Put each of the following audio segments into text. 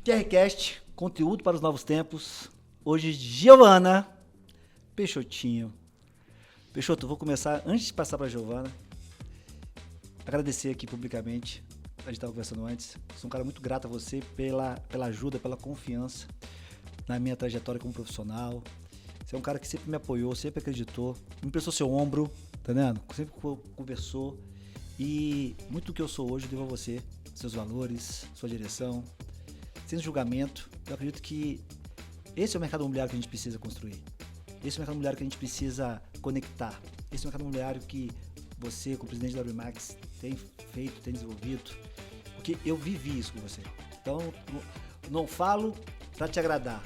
QRCast, conteúdo para os novos tempos. Hoje, Giovana Peixotinho. Peixoto, vou começar, antes de passar para a Giovana, agradecer aqui publicamente. A gente estava conversando antes. Sou um cara muito grato a você pela ajuda, pela confiança na minha trajetória como profissional. Você é um cara que sempre me apoiou, sempre acreditou, me emprestou seu ombro, tá vendo? Sempre conversou. E muito do que eu sou hoje eu devo a você, seus valores, sua direção, sem julgamento. Eu acredito que esse é o mercado imobiliário que a gente precisa construir. Esse é o mercado imobiliário que a gente precisa conectar. Esse é o mercado imobiliário que você, como presidente da RE/MAX, tem feito, tem desenvolvido. Porque eu vivi isso com você. Então, não falo para te agradar.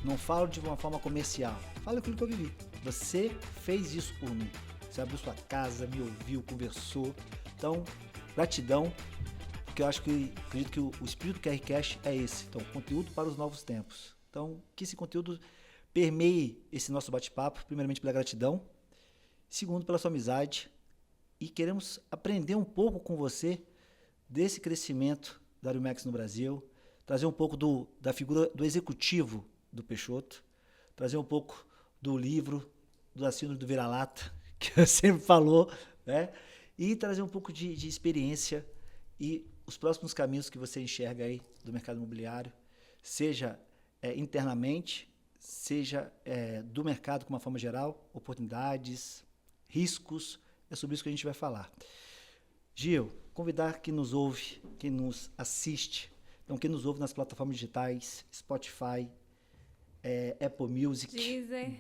Não falo de uma forma comercial. Falo aquilo que eu vivi. Você fez isso por mim. Você abriu sua casa, me ouviu, conversou. Então, gratidão. Porque eu acredito que o espírito do QRCast é esse. Então, conteúdo para os novos tempos. Então, que esse conteúdo permeie esse nosso bate-papo. Primeiramente, pela gratidão. Segundo, pela sua amizade. E queremos aprender um pouco com você desse crescimento da RE/MAX no Brasil. Trazer um pouco da figura do executivo do Peixoto. Trazer um pouco do livro, do Síndrome do Vira-Lata, que você sempre falou, né? E trazer um pouco de experiência e os próximos caminhos que você enxerga aí do mercado imobiliário, seja internamente, seja do mercado de uma forma geral, oportunidades, riscos, é sobre isso que a gente vai falar. Gil, convidar quem nos ouve, quem nos assiste, então quem nos ouve nas plataformas digitais, Spotify, Apple Music,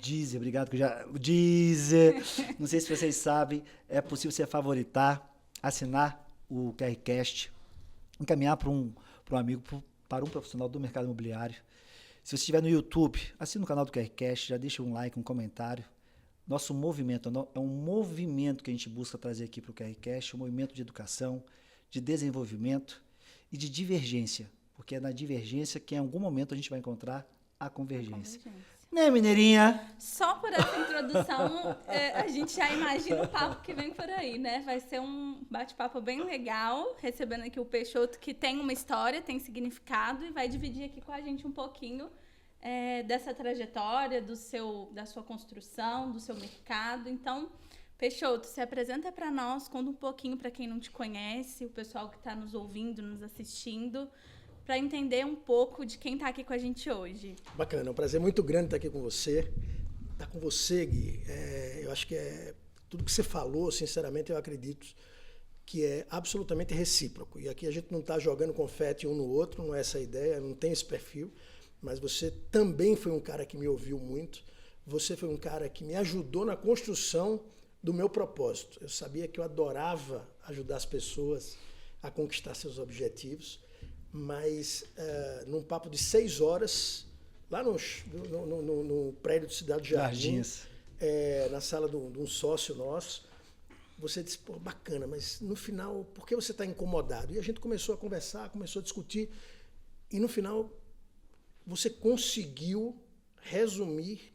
Deezer, obrigado, Deezer, não sei se vocês sabem, é possível você favoritar, assinar o QRCast, encaminhar para um amigo, para um profissional do mercado imobiliário. Se você estiver no YouTube, assina o canal do QRCast, já deixa um like, um comentário. Nosso movimento é um movimento que a gente busca trazer aqui para o QRCast, um movimento de educação, de desenvolvimento e de divergência, porque é na divergência que em algum momento a gente vai encontrar a convergência. Né, mineirinha? Só por essa introdução, a gente já imagina o papo que vem por aí, né? Vai ser um bate-papo bem legal, recebendo aqui o Peixoto, que tem uma história, tem significado, e vai dividir aqui com a gente um pouquinho dessa trajetória, da sua construção, do seu mercado. Então, Peixoto, se apresenta para nós, conta um pouquinho para quem não te conhece, o pessoal que está nos ouvindo, nos assistindo, para entender um pouco de quem está aqui com a gente hoje. Bacana, é um prazer muito grande estar aqui com você. Estar com você, Gui, eu acho que tudo que você falou, sinceramente, eu acredito que é absolutamente recíproco. E aqui a gente não está jogando confete um no outro, não é essa a ideia, não tem esse perfil, mas você também foi um cara que me ouviu muito, você foi um cara que me ajudou na construção do meu propósito. Eu sabia que eu adorava ajudar as pessoas a conquistar seus objetivos, mas num papo de 6 horas, lá no prédio do Cidade Jardim, na sala de um sócio nosso, você disse, pô, bacana, mas no final, por que você está incomodado? E a gente começou a conversar, começou a discutir, e no final você conseguiu resumir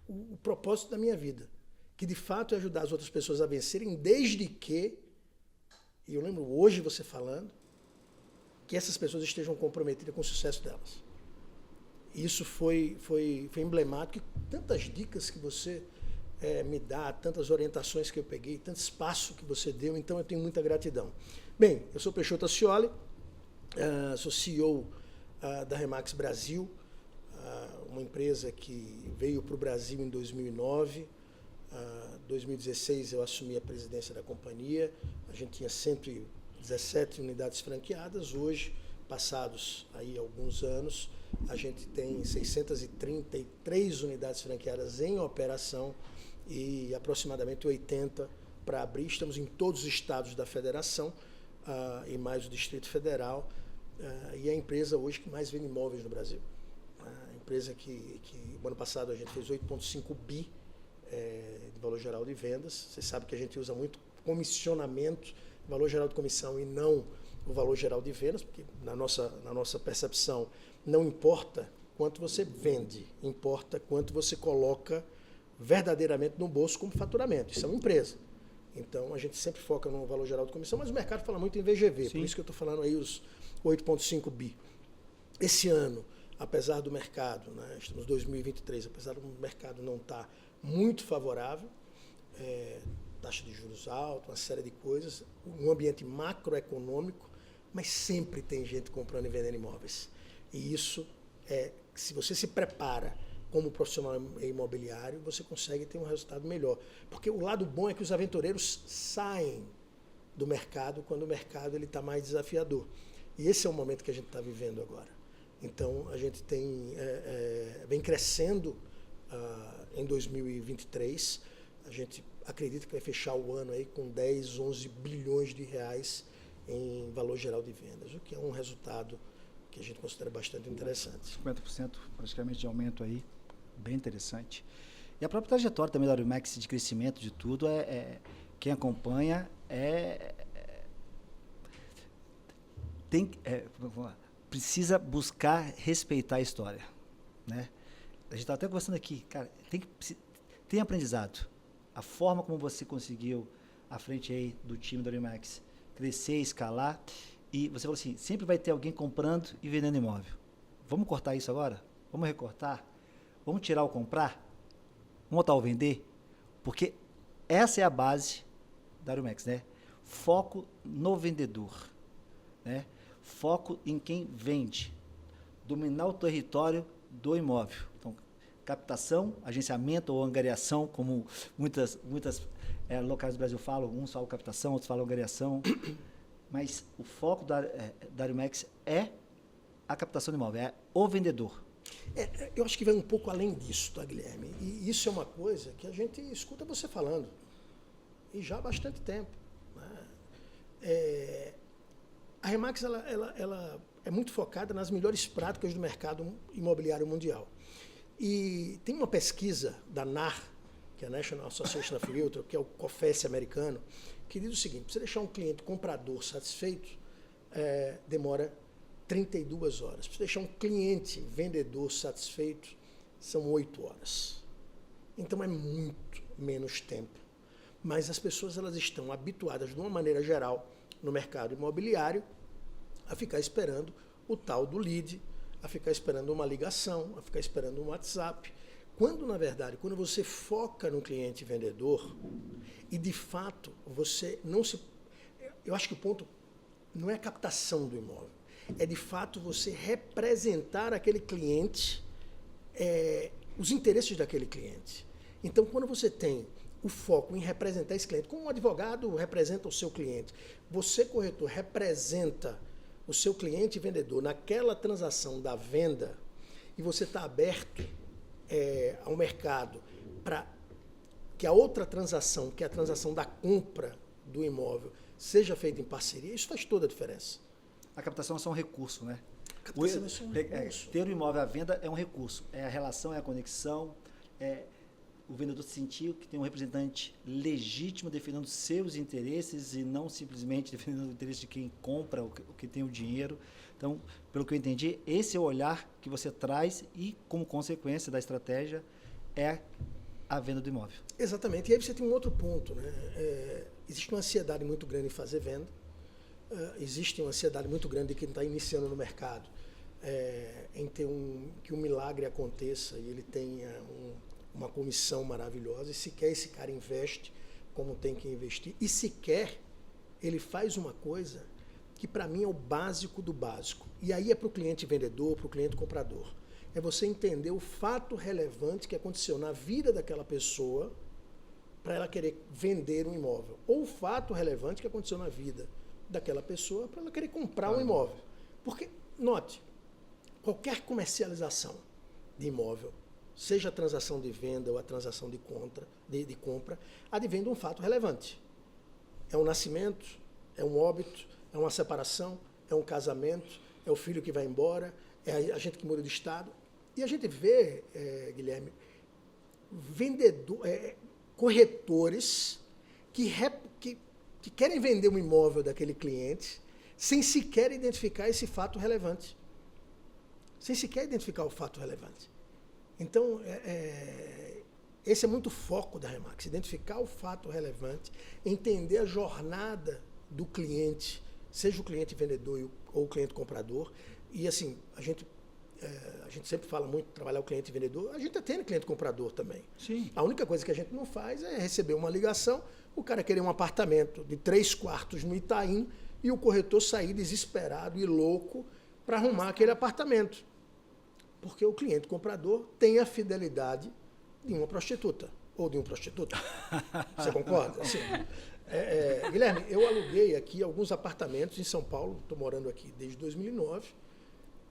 o propósito da minha vida, que de fato é ajudar as outras pessoas a vencerem, desde que, e eu lembro hoje você falando, que essas pessoas estejam comprometidas com o sucesso delas. Isso foi emblemático. E tantas dicas que você me dá, tantas orientações que eu peguei, tanto espaço que você deu, então eu tenho muita gratidão. Bem, eu sou Peixoto Ascioli, sou CEO da RE/MAX Brasil, uma empresa que veio para o Brasil em 2009. 2016 eu assumi a presidência da companhia, a gente tinha 117 unidades franqueadas. Hoje, passados aí alguns anos, a gente tem 633 unidades franqueadas em operação e aproximadamente 80 para abrir. Estamos em todos os estados da federação e mais o Distrito Federal, e é a empresa hoje que mais vende imóveis no Brasil. A empresa que no ano passado a gente fez 8,5 bi de valor geral de vendas. Você sabe que a gente usa muito comissionamento, valor geral de comissão, e não o valor geral de vendas, porque na nossa percepção não importa quanto você vende, importa quanto você coloca verdadeiramente no bolso como faturamento. Isso é uma empresa. Então a gente sempre foca no valor geral de comissão, mas o mercado fala muito em VGV, Sim. Por isso que eu estou falando aí os 8,5 bi. esse ano, apesar do mercado, né, estamos em 2023, apesar do mercado não estar muito favorável, taxa de juros alta, uma série de coisas, um ambiente macroeconômico, mas sempre tem gente comprando e vendendo imóveis. E isso, se você se prepara como profissional imobiliário, você consegue ter um resultado melhor. Porque o lado bom é que os aventureiros saem do mercado quando o mercado está mais desafiador. E esse é o momento que a gente está vivendo agora. Então, a gente vem crescendo em 2023. A gente acredita que vai fechar o ano aí com 10, 11 bilhões de reais em valor geral de vendas, o que é um resultado que a gente considera bastante interessante. 50% praticamente de aumento aí, bem interessante. E a própria trajetória também da Aurimax de crescimento de tudo, quem acompanha precisa buscar respeitar a história, né? A gente estava até conversando aqui, cara, tem aprendizado. A forma como você conseguiu, à frente aí do time da Aurimax, crescer, escalar, e você falou assim, sempre vai ter alguém comprando e vendendo imóvel. Vamos cortar isso agora? Vamos recortar? Vamos tirar o comprar? Vamos botar o vender? Porque essa é a base da Aurimax, né? Foco no vendedor, né? Foco em quem vende. Dominar o território do imóvel. Então, captação, agenciamento ou angariação, como muitas locais do Brasil falam, uns falam captação, outros falam angariação, mas o foco da Aurimax é a captação do imóvel, é o vendedor. Eu acho que vai um pouco além disso, tá, Guilherme? E isso é uma coisa que a gente escuta você falando, e já há bastante tempo, né? A Remax ela é muito focada nas melhores práticas do mercado imobiliário mundial. E tem uma pesquisa da NAR, que é a National Association of Realtors, que é o COFES americano, que diz o seguinte: para você deixar um cliente comprador satisfeito, demora 32 horas. Para você deixar um cliente vendedor satisfeito, são 8 horas. Então é muito menos tempo. Mas as pessoas elas estão habituadas, de uma maneira geral, no mercado imobiliário, a ficar esperando o tal do lead, a ficar esperando uma ligação, a ficar esperando um WhatsApp. Quando, na verdade, quando você foca no cliente vendedor e, de fato, você não se... Eu acho que o ponto não é a captação do imóvel, é, de fato, você representar aquele cliente, os interesses daquele cliente. Então, quando você tem o foco em representar esse cliente, como um advogado representa o seu cliente, você, corretor, representa o seu cliente vendedor naquela transação da venda e você está aberto ao mercado para que a outra transação, que é a transação da compra do imóvel, seja feita em parceria, isso faz toda a diferença. A captação é só um recurso, né? A captação é só um recurso. Ter o imóvel à venda é um recurso. É a relação, é a conexão, o vendedor sentir que tem um representante legítimo defendendo seus interesses e não simplesmente defendendo o interesse de quem compra, o que tem o dinheiro. Então, pelo que eu entendi, esse é o olhar que você traz e, como consequência da estratégia, é a venda do imóvel. Exatamente. E aí você tem um outro ponto, né? Existe uma ansiedade muito grande em fazer venda. Existe uma ansiedade muito grande de quem está iniciando no mercado em ter que um milagre aconteça e ele tenha uma comissão maravilhosa, e sequer esse cara investe como tem que investir, e sequer ele faz uma coisa que para mim é o básico do básico. E aí é para o cliente vendedor, para o cliente comprador. É você entender o fato relevante que aconteceu na vida daquela pessoa para ela querer vender um imóvel. Ou o fato relevante que aconteceu na vida daquela pessoa para ela querer comprar um imóvel. Porque, note, qualquer comercialização de imóvel, seja a transação de venda ou a transação de compra, advém de um fato relevante. É um nascimento, é um óbito, é uma separação, é um casamento, é o filho que vai embora, é a gente que muda de estado. E a gente vê, Guilherme, corretores que querem vender um imóvel daquele cliente sem sequer identificar esse fato relevante. Sem sequer identificar o fato relevante. Então, esse é muito o foco da Remax, identificar o fato relevante, entender a jornada do cliente, seja o cliente vendedor ou o cliente comprador. E assim, a gente a gente sempre fala muito de trabalhar o cliente vendedor, a gente atende cliente comprador também. Sim. A única coisa que a gente não faz é receber uma ligação, o cara querer um apartamento de 3 quartos no Itaim e o corretor sair desesperado e louco para arrumar aquele apartamento. Porque o cliente comprador tem a fidelidade de uma prostituta ou de um prostituto. Você concorda? Sim. Guilherme, eu aluguei aqui alguns apartamentos em São Paulo, estou morando aqui desde 2009,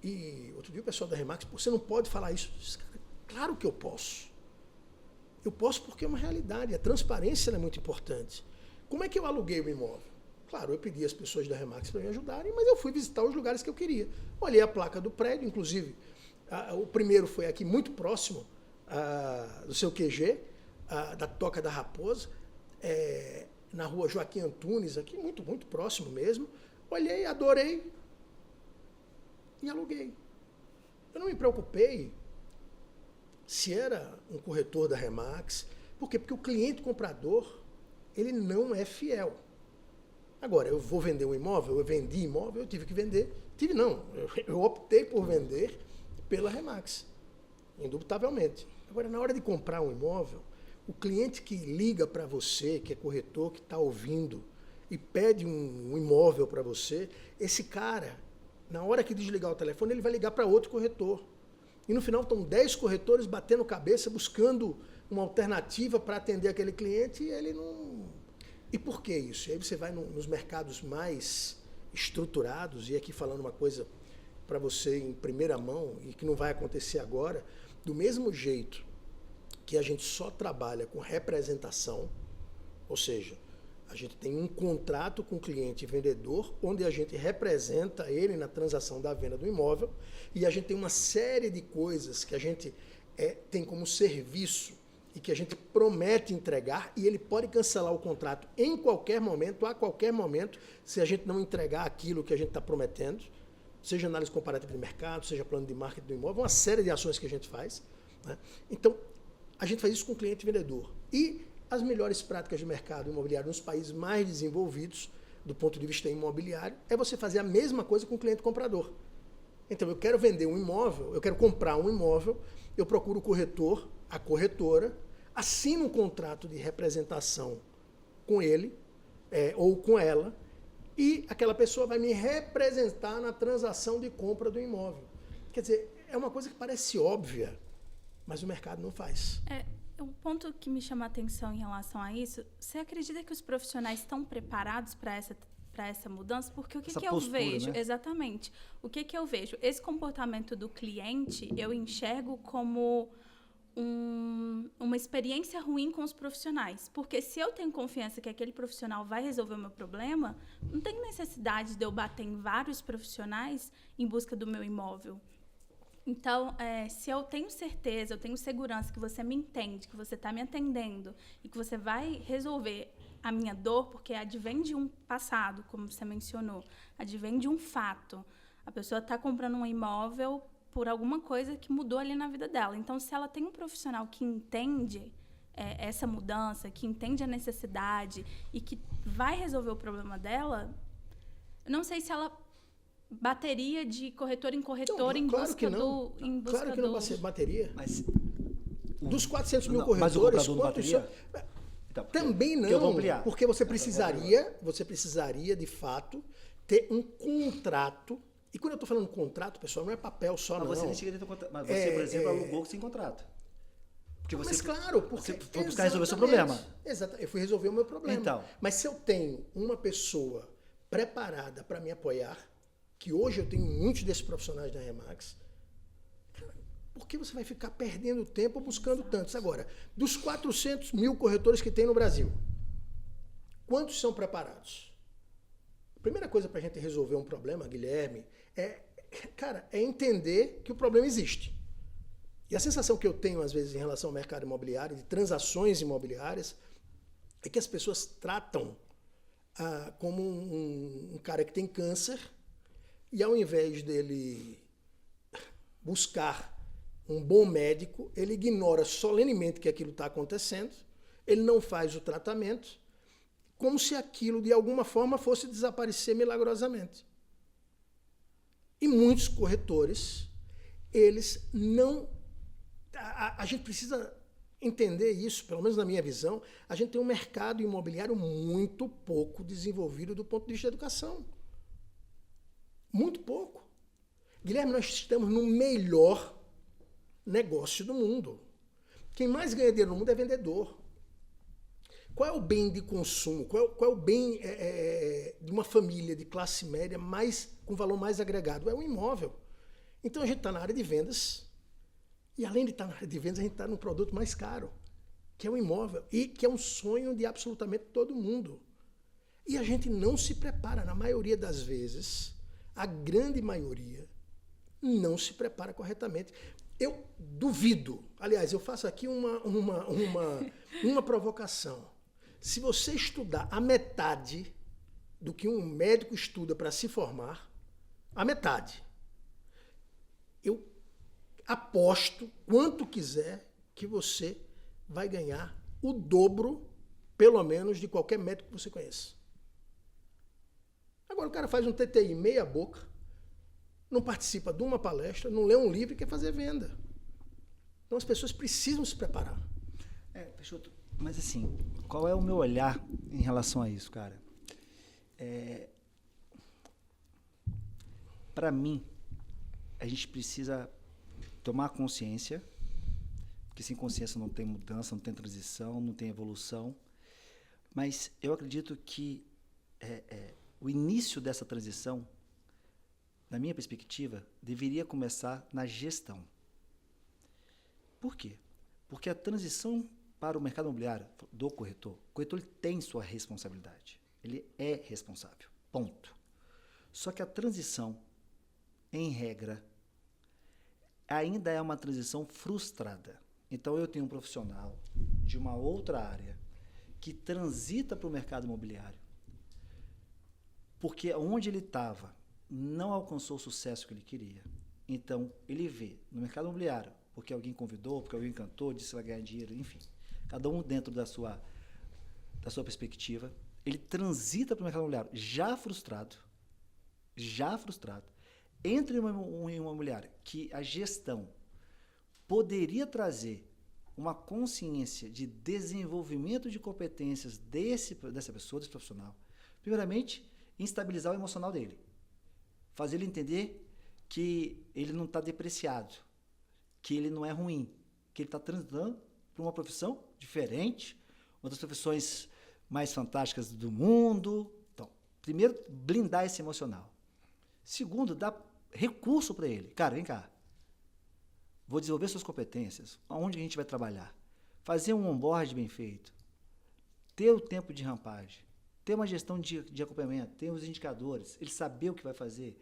e outro dia o pessoal da Remax, você não pode falar isso. Eu disse, cara, claro que eu posso. Eu posso porque é uma realidade, a transparência é muito importante. Como é que eu aluguei o imóvel? Claro, eu pedi às pessoas da Remax para me ajudarem, mas eu fui visitar os lugares que eu queria. Olhei a placa do prédio, inclusive, o primeiro foi aqui muito próximo do seu QG, da Toca da Raposa, na rua Joaquim Antunes, aqui muito, muito próximo mesmo. Olhei, adorei e aluguei. Eu não me preocupei se era um corretor da Remax. Por quê? Porque o cliente comprador, ele não é fiel. Agora, eu vou vender um imóvel, eu vendi imóvel, eu tive que vender. Eu optei por vender pela Remax, indubitavelmente. Agora, na hora de comprar um imóvel, o cliente que liga para você, que é corretor, que está ouvindo, e pede um imóvel para você, esse cara, na hora que desligar o telefone, ele vai ligar para outro corretor. E no final estão 10 corretores batendo cabeça, buscando uma alternativa para atender aquele cliente, e ele não... E por que isso? E aí você vai nos mercados mais estruturados, e aqui falando uma coisa para você em primeira mão, e que não vai acontecer agora, do mesmo jeito que a gente só trabalha com representação, ou seja, a gente tem um contrato com o cliente e vendedor, onde a gente representa ele na transação da venda do imóvel, e a gente tem uma série de coisas que a gente tem como serviço e que a gente promete entregar, e ele pode cancelar o contrato em qualquer momento, a qualquer momento, se a gente não entregar aquilo que a gente está prometendo, seja análise comparativa de mercado, seja plano de marketing do imóvel, uma série de ações que a gente faz, né? Então, a gente faz isso com o cliente vendedor. E as melhores práticas de mercado imobiliário nos países mais desenvolvidos, do ponto de vista imobiliário, é você fazer a mesma coisa com o cliente comprador. Então, eu quero vender um imóvel, eu quero comprar um imóvel, eu procuro o corretor, a corretora, assino um contrato de representação com ele ou com ela, e aquela pessoa vai me representar na transação de compra do imóvel. Quer dizer, é uma coisa que parece óbvia, mas o mercado não faz. Um ponto que me chama a atenção em relação a isso, você acredita que os profissionais estão preparados para essa mudança? Porque o que eu vejo? Né? Exatamente. O que eu vejo? Esse comportamento do cliente, eu enxergo como uma experiência ruim com os profissionais. Porque se eu tenho confiança que aquele profissional vai resolver o meu problema, não tem necessidade de eu bater em vários profissionais em busca do meu imóvel. Então, se eu tenho certeza, eu tenho segurança que você me entende, que você está me atendendo e que você vai resolver a minha dor, porque advém de um passado, como você mencionou, advém de um fato. A pessoa está comprando um imóvel por alguma coisa que mudou ali na vida dela. Então, se ela tem um profissional que entende essa mudança, que entende a necessidade e que vai resolver o problema dela, eu não sei se ela bateria de corretor em corretor em busca do... Claro que não bateria. Mas, dos 400 mil corretores, quantos são? Então, também não, porque você precisaria, de fato, ter um contrato. E quando eu estou falando contrato, pessoal, não é papel só, mas não. Você nem chega a ter um contrato. Mas você, por exemplo, alugou sem contrato. Porque mas claro, porque... Você foi buscar resolver o seu problema. Exato, eu fui resolver o meu problema. Então. Mas se eu tenho uma pessoa preparada para me apoiar, que hoje eu tenho muitos desses profissionais da Remax, por que você vai ficar perdendo tempo buscando tantos? Agora, dos 400 mil corretores que tem no Brasil, quantos são preparados? A primeira coisa para a gente resolver um problema, Guilherme, é entender que o problema existe. E a sensação que eu tenho, às vezes, em relação ao mercado imobiliário, de transações imobiliárias, é que as pessoas tratam como um cara que tem câncer, e ao invés dele buscar um bom médico, ele ignora solenemente que aquilo está acontecendo, ele não faz o tratamento, como se aquilo, de alguma forma, fosse desaparecer milagrosamente. E muitos corretores, eles não... A gente precisa entender isso, pelo menos na minha visão, a gente tem um mercado imobiliário muito pouco desenvolvido do ponto de vista da educação. Muito pouco. Guilherme, nós estamos no melhor negócio do mundo. Quem mais ganha dinheiro no mundo é vendedor. Qual é o bem de consumo? Qual é o bem de uma família de classe média com valor mais agregado? É um imóvel. Então a gente está na área de vendas, e além de estar na área de vendas, a gente está no produto mais caro, que é o imóvel, e que é um sonho de absolutamente todo mundo. E a gente não se prepara, na maioria das vezes, a grande maioria não se prepara corretamente. Eu duvido, aliás, eu faço aqui uma provocação. Se você estudar a metade do que um médico estuda para se formar, a metade, eu aposto quanto quiser que você vai ganhar o dobro, pelo menos, de qualquer médico que você conheça. Agora o cara faz um TTI meia boca, não participa de uma palestra, não lê um livro e quer fazer venda. Então as pessoas precisam se preparar. Peixoto, mas assim, qual é o meu olhar em relação a isso, cara? Para mim, a gente precisa tomar consciência, porque sem consciência não tem mudança, não tem transição, não tem evolução. Mas eu acredito que o início dessa transição, na minha perspectiva, deveria começar na gestão. Por quê? Porque a transição para o mercado imobiliário do corretor, o corretor ele tem sua responsabilidade. Ele é responsável. Ponto. Só que a transição, em regra, ainda é uma transição frustrada. Então, eu tenho um profissional de uma outra área que transita para o mercado imobiliário porque onde ele estava não alcançou o sucesso que ele queria. Então, ele vê no mercado imobiliário, porque alguém convidou, porque alguém cantou, disse que vai ganhar dinheiro, enfim. Cada um dentro da sua perspectiva. Ele transita para o mercado imobiliário já frustrado, entra em uma imobiliária que a gestão poderia trazer uma consciência de desenvolvimento de competências dessa pessoa, desse profissional. Primeiramente, instabilizar o emocional dele. Fazer ele entender que ele não está depreciado, que ele não é ruim, que ele está transitando para uma profissão diferente, uma das profissões mais fantásticas do mundo. Então, primeiro, blindar esse emocional. Segundo, dar recurso para ele. Cara, vem cá. Vou desenvolver suas competências. Aonde a gente vai trabalhar? Fazer um onboard bem feito. Ter o tempo de rampagem. Ter uma gestão de acompanhamento. Ter os indicadores. Ele saber o que vai fazer.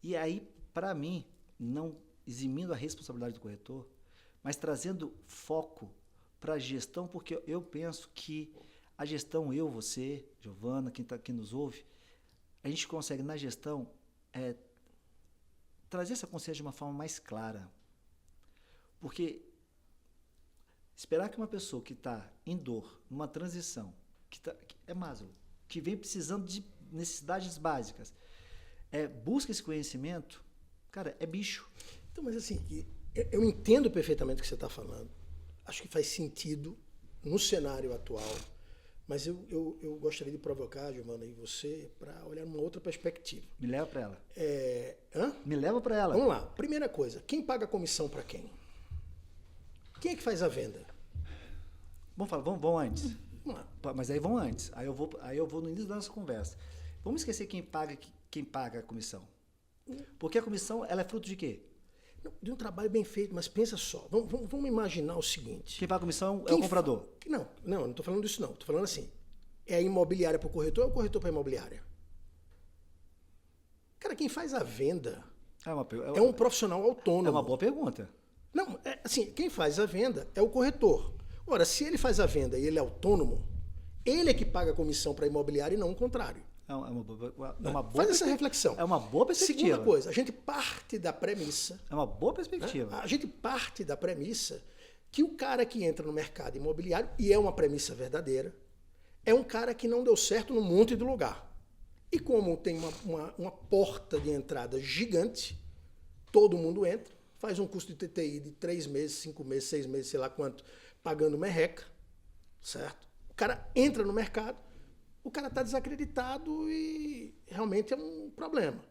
E aí, para mim, não eximindo a responsabilidade do corretor, mas trazendo foco para a gestão, porque eu penso que a gestão, eu, você, Giovana, quem nos ouve, a gente consegue, na gestão, trazer essa consciência de uma forma mais clara. Porque esperar que uma pessoa que está em dor, numa transição, que é Maslow, que vem precisando de necessidades básicas, busca esse conhecimento, cara, é bicho. Então, mas assim, eu entendo perfeitamente o que você está falando. Acho que faz sentido no cenário atual, mas eu gostaria de provocar, Giovana, e você, para olhar uma outra perspectiva. Me leva para ela. Hã? Me leva para ela. Vamos lá. Primeira coisa, quem paga a comissão para quem? Quem é que faz a venda? Vamos antes. Vamos lá. Mas aí vamos antes. Aí eu vou no início da nossa conversa. Vamos esquecer quem paga a comissão. Porque a comissão, ela é fruto de quê? De um trabalho bem feito, mas pensa só. Vamos imaginar o seguinte. Quem paga a comissão é o comprador. Não estou falando disso não. Estou falando assim, é a imobiliária para o corretor ou é o corretor para a imobiliária? Cara, quem faz a venda é um profissional autônomo. É uma boa pergunta. Não, assim, quem faz a venda é o corretor. Ora, se ele faz a venda e ele é autônomo, ele é que paga a comissão para a imobiliária e não o contrário. Faz essa reflexão. É uma boa perspectiva. Segunda coisa, a gente parte da premissa... É uma boa perspectiva. A gente parte da premissa que o cara que entra no mercado imobiliário, e é uma premissa verdadeira, é um cara que não deu certo num monte de lugar. E como tem uma porta de entrada gigante, todo mundo entra, faz um curso de TTI de 3 meses, 5 meses, 6 meses, sei lá quanto, pagando merreca, certo? O cara entra no mercado, o cara está desacreditado e realmente é um problema.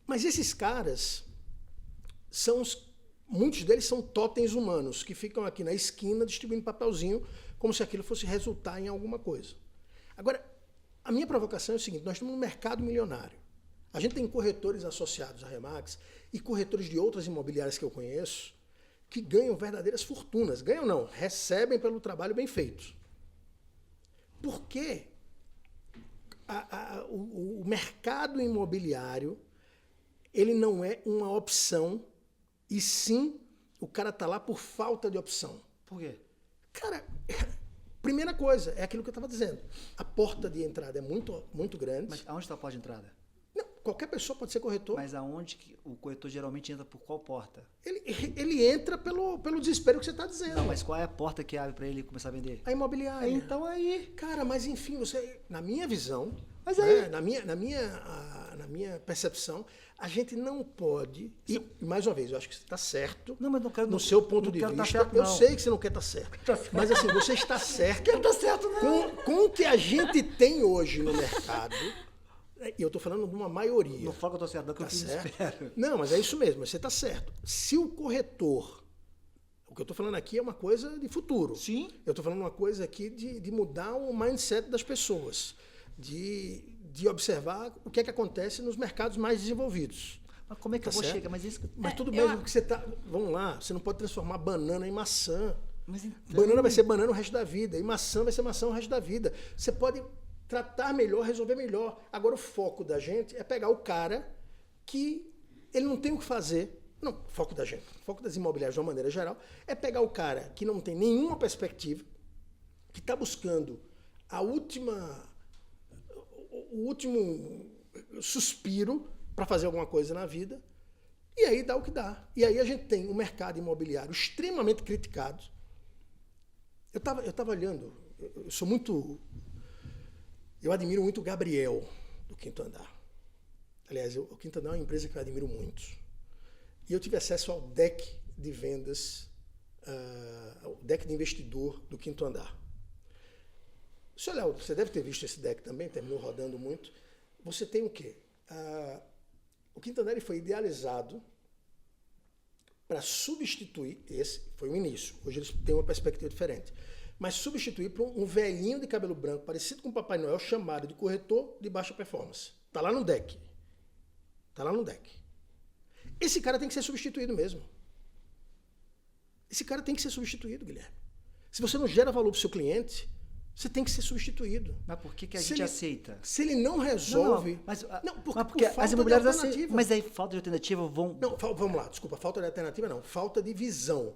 Mas esses caras muitos deles são totens humanos, que ficam aqui na esquina distribuindo papelzinho, como se aquilo fosse resultar em alguma coisa. Agora, a minha provocação é o seguinte, nós estamos num mercado milionário. A gente tem corretores associados à Remax e corretores de outras imobiliárias que eu conheço que ganham verdadeiras fortunas. Ganham não, recebem pelo trabalho bem feito. Por quê? O mercado imobiliário, ele não é uma opção, e sim o cara está lá por falta de opção. Por quê? Cara, primeira coisa, é aquilo que eu estava dizendo. A porta de entrada é muito, muito grande. Mas aonde está a porta de entrada? Não, qualquer pessoa pode ser corretor. Mas aonde que o corretor geralmente entra por qual porta? Ele entra pelo desespero que você está dizendo. Não, mas qual é a porta que abre para ele começar a vender? A imobiliária. Então aí... Cara, mas enfim, você, na minha visão, Mas aí... né, na minha percepção, a gente não pode... E, mais uma vez, eu acho que você está certo. Não, mas não quero... No seu ponto não de quero vista. tá certo, eu não. sei que você não quer estar certo. Tá certo. Mas assim, você está certo. Quero estar certo, não. Com o que a gente tem hoje no mercado, e eu estou falando de uma maioria. Não fala que eu estou certo, não, que eu te espero. Não, mas é isso mesmo, você está certo. Se o corretor... O que eu estou falando aqui é uma coisa de futuro. Sim. Eu estou falando uma coisa aqui de mudar o mindset das pessoas. De observar o que é que acontece nos mercados mais desenvolvidos. Mas como é que Tá eu vou certo? chegar? Mas isso... Mas tudo bem, porque você está... Vamos lá, você não pode transformar banana em maçã. Mas então... Banana vai ser banana o resto da vida. E maçã vai ser maçã o resto da vida. Você pode tratar melhor, resolver melhor. Agora, o foco da gente é pegar o cara que ele não tem o que fazer. Não, o foco da gente, o foco das imobiliárias de uma maneira geral, é pegar o cara que não tem nenhuma perspectiva, que está buscando o último suspiro para fazer alguma coisa na vida, e aí dá o que dá. E aí a gente tem um mercado imobiliário extremamente criticado. Eu estava olhando, eu admiro muito o Gabriel, do Quinto Andar. Aliás, o Quinto Andar é uma empresa que eu admiro muito. E eu tive acesso ao deck de vendas, ao deck de investidor do Quinto Andar. Você deve ter visto esse deck também, terminou rodando muito. Você tem o quê? O Quinto Andar ele foi idealizado para substituir, esse foi o início, hoje eles têm uma perspectiva diferente, mas substituir por um velhinho de cabelo branco, parecido com o Papai Noel, chamado de corretor de baixa performance. Está lá no deck. Está lá no deck. Esse cara tem que ser substituído mesmo. Esse cara tem que ser substituído, Guilherme. Se você não gera valor para o seu cliente, você tem que ser substituído. Mas por que a gente aceita? Se ele não resolve... Porque as imobiliárias aceitam. Mas aí falta de alternativa vão... Não, vamos lá, desculpa, falta de alternativa não. Falta de visão.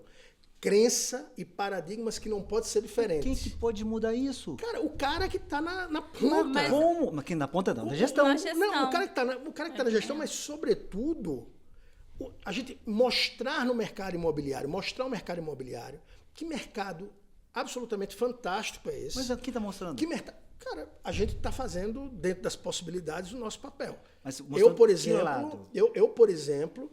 Crença e paradigmas que não pode ser diferentes. Quem que pode mudar isso? Cara, o cara que está na ponta. Mas como? Mas quem na ponta não, na gestão. Não, o cara que está na gestão, mas sobretudo... A gente mostrar no mercado imobiliário, que mercado absolutamente fantástico é esse. Mas quem está mostrando? Cara, a gente está fazendo, dentro das possibilidades, o nosso papel. Mas eu, por exemplo,